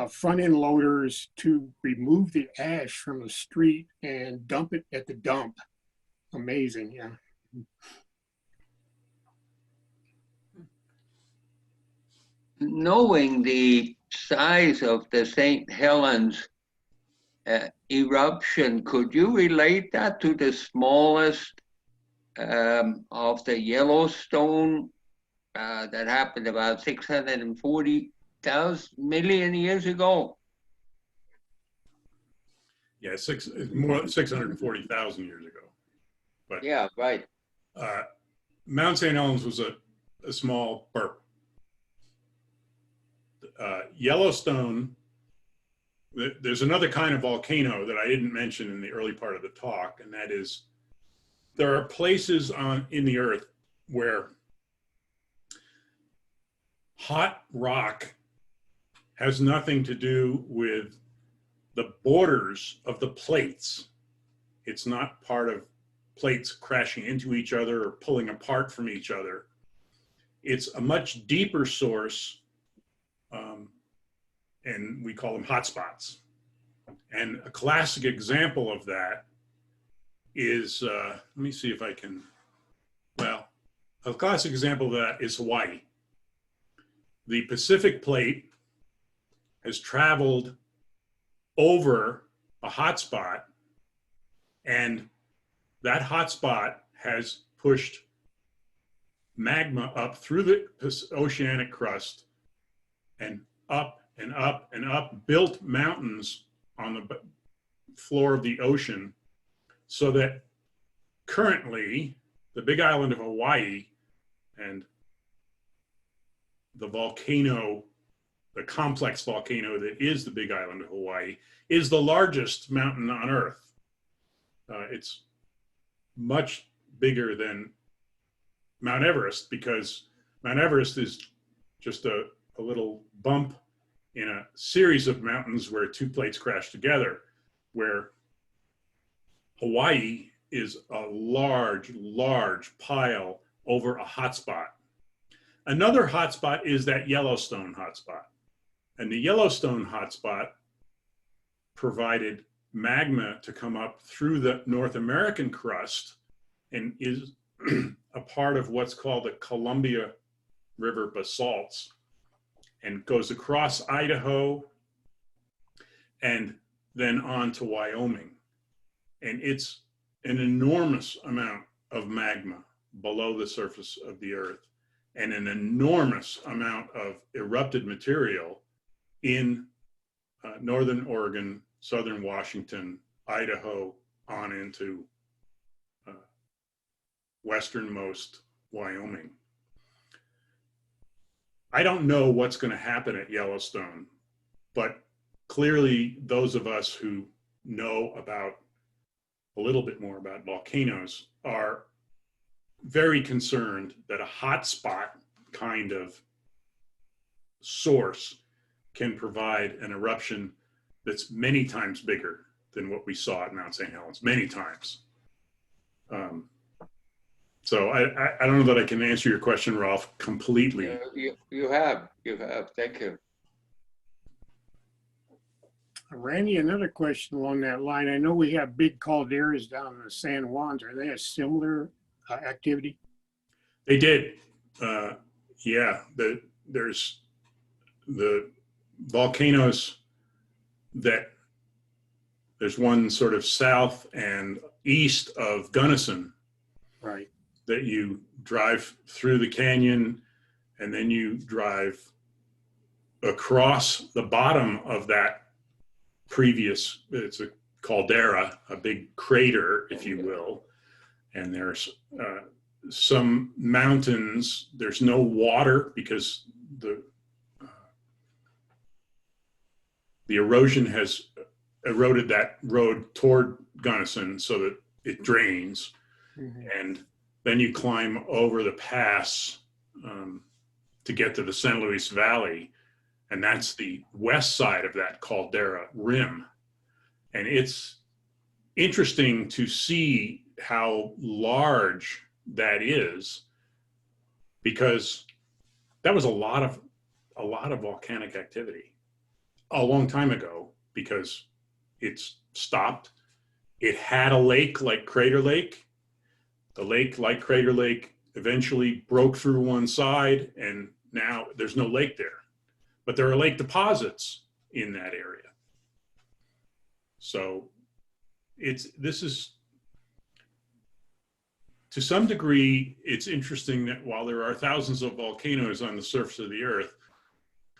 Speaker 10: front end loaders to remove the ash from the street and dump it at the dump. Amazing, yeah.
Speaker 9: Knowing the size of the St. Helens eruption, could you relate that to the smallest of the Yellowstone that happened about 640,000 million years ago?
Speaker 1: Yeah, more 640,000 years ago. But
Speaker 9: yeah, right.
Speaker 1: Mount St. Helens was a small burp. Yellowstone, there's another kind of volcano that I didn't mention in the early part of the talk, and that is there are places in the earth where hot rock has nothing to do with the borders of the plates. It's not part of plates crashing into each other or pulling apart from each other. It's a much deeper source, and we call them hotspots. And a classic example of that is, let me see if I can, well, a classic example of that is Hawaii. The Pacific plate has traveled over a hotspot, and that hotspot has pushed magma up through the oceanic crust and up and up and up, built mountains on the floor of the ocean, so that currently the Big Island of Hawaii and the volcano, the complex volcano that is the Big Island of Hawaii, is the largest mountain on Earth. It's much bigger than Mount Everest, because Mount Everest is just a little bump in a series of mountains where two plates crash together, where Hawaii is a large, large pile over a hotspot. Another hotspot is that Yellowstone hotspot. And the Yellowstone hotspot provided magma to come up through the North American crust and is a part of what's called the Columbia River basalts, and goes across Idaho and then on to Wyoming. And it's an enormous amount of magma below the surface of the earth, and an enormous amount of erupted material in northern Oregon, southern Washington, Idaho, on into westernmost Wyoming. I don't know what's going to happen at Yellowstone, but clearly those of us who know about a little bit more about volcanoes are very concerned that a hotspot kind of source can provide an eruption that's many times bigger than what we saw at Mount St. Helens, many times. So I don't know that I can answer your question, Rolf, completely.
Speaker 9: You have. Thank you.
Speaker 10: Randy, another question along that line. I know we have big calderas down in the San Juans. Are they a similar activity?
Speaker 1: They did. Yeah, there's the volcanoes that there's one sort of south and east of Gunnison.
Speaker 10: Right.
Speaker 1: That you drive through the canyon, and then you drive across the bottom of that previous, it's a caldera, a big crater, if you will. And there's some mountains, there's no water because the erosion has eroded that road toward Gunnison so that it drains. Mm-hmm. And then you climb over the pass to get to the San Luis Valley, and that's the west side of that caldera rim. And it's interesting to see how large that is, because that was a lot of volcanic activity a long time ago, because it's stopped. It had a lake like Crater Lake. The lake like Crater Lake eventually broke through one side, and now there's no lake there. But there are lake deposits in that area. So this is, to some degree, it's interesting that while there are thousands of volcanoes on the surface of the earth,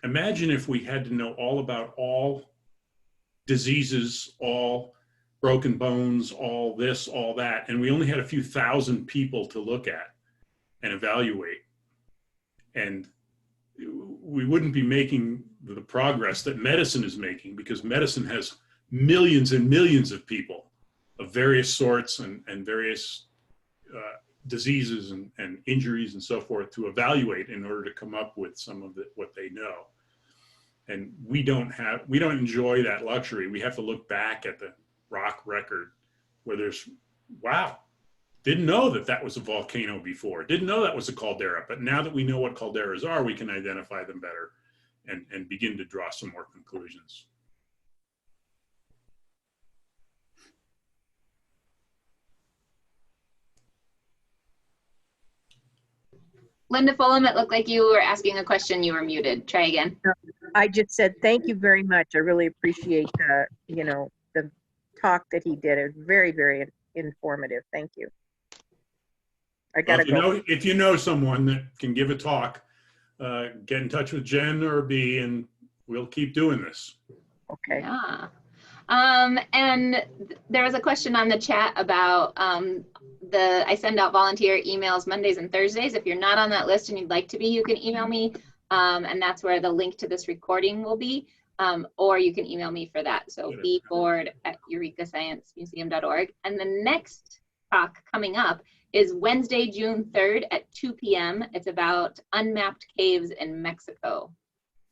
Speaker 1: imagine if we had to know all about all diseases, all broken bones, all this, all that, and we only had a few thousand people to look at and evaluate. And we wouldn't be making the progress that medicine is making, because medicine has millions and millions of people of various sorts and various diseases and injuries and so forth to evaluate in order to come up with some of what they know. And we don't enjoy that luxury. We have to look back at the rock record where there's, wow, didn't know that was a volcano before, didn't know that was a caldera, but now that we know what calderas are, we can identify them better and begin to draw some more conclusions.
Speaker 2: Linda Fulham, it looked like you were asking a question. You were muted. Try again.
Speaker 13: I just said thank you very much. I really appreciate the talk that he did. It was very, very informative. Thank you. I gotta go.
Speaker 1: If you know someone that can give a talk, get in touch with Jen or B, and we'll keep doing this.
Speaker 13: Okay.
Speaker 2: Yeah. And there was a question on the chat about I send out volunteer emails Mondays and Thursdays. If you're not on that list and you'd like to be, you can email me, and that's where the link to this recording will be, or you can email me for that. So bford@eurekasciencemuseum.org. And the next talk coming up is Wednesday, June 3rd at 2 p.m. It's about unmapped caves in Mexico.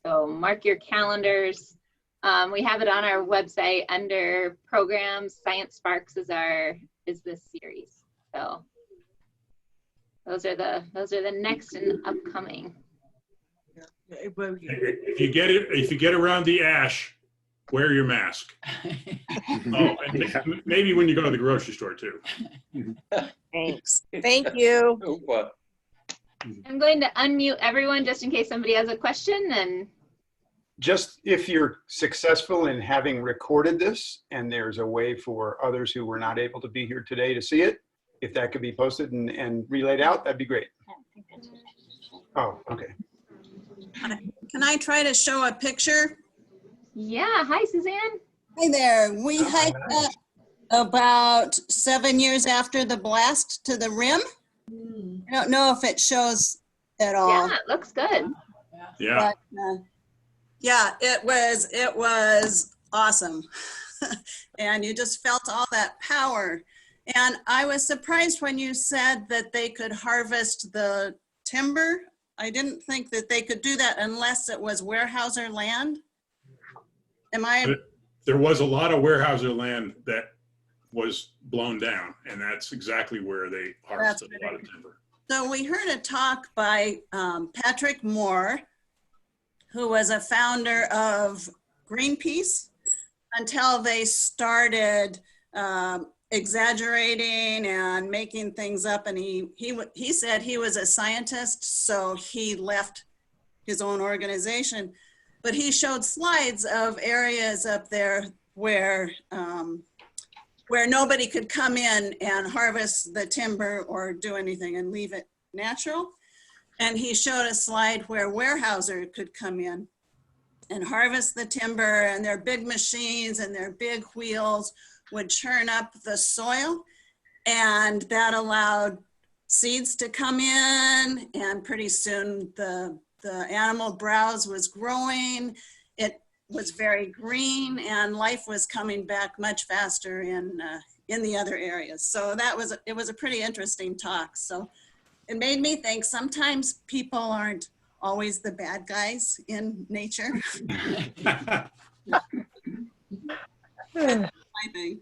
Speaker 2: So mark your calendars. We have it on our website under programs. Science Sparks is this series. So those are the next and upcoming.
Speaker 1: If you get around the ash, wear your mask. Oh, and maybe when you go to the grocery store too.
Speaker 13: Thanks. Thank you.
Speaker 2: I'm going to unmute everyone just in case somebody has a question. And
Speaker 12: just if you're successful in having recorded this and there's a way for others who were not able to be here today to see it, if that could be posted and relayed out, that'd be great. Oh, okay.
Speaker 14: Can I try to show a picture?
Speaker 2: Yeah, hi Suzanne.
Speaker 14: Hi there. We hiked up about 7 years after the blast to the rim. I don't know if it shows at all.
Speaker 2: Yeah, it looks good.
Speaker 1: Yeah.
Speaker 14: But, yeah, it was awesome. And you just felt all that power. And I was surprised when you said that they could harvest the timber. I didn't think that they could do that unless it was Weyerhaeuser land.
Speaker 1: There was a lot of Weyerhaeuser land that was blown down, and that's exactly where they harvested a lot of timber.
Speaker 14: So we heard a talk by Patrick Moore, who was a founder of Greenpeace, until they started exaggerating and making things up. And he said he was a scientist, so he left his own organization. But he showed slides of areas up there where nobody could come in and harvest the timber or do anything and leave it natural. And he showed a slide where Weyerhaeuser could come in and harvest the timber, and their big machines and their big wheels would churn up the soil, and that allowed seeds to come in, and pretty soon the animal browse was growing. It was very green, and life was coming back much faster in the other areas. So it was a pretty interesting talk. So it made me think sometimes people aren't always the bad guys in nature. I think.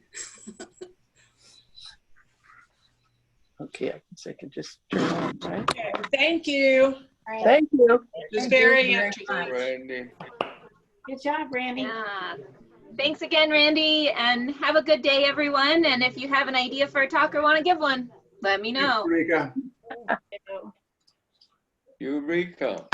Speaker 13: Okay, I guess I can just turn on, right?
Speaker 14: Okay, thank you.
Speaker 13: Thank you.
Speaker 8: It's
Speaker 13: Thank you
Speaker 8: very
Speaker 13: very
Speaker 8: interesting.
Speaker 9: Randy.
Speaker 13: Good job, Randy.
Speaker 2: Yeah. Thanks again, Randy, and have a good day, everyone. And if you have an idea for a talk or want to give one, let me know.
Speaker 12: Eureka.
Speaker 9: Eureka.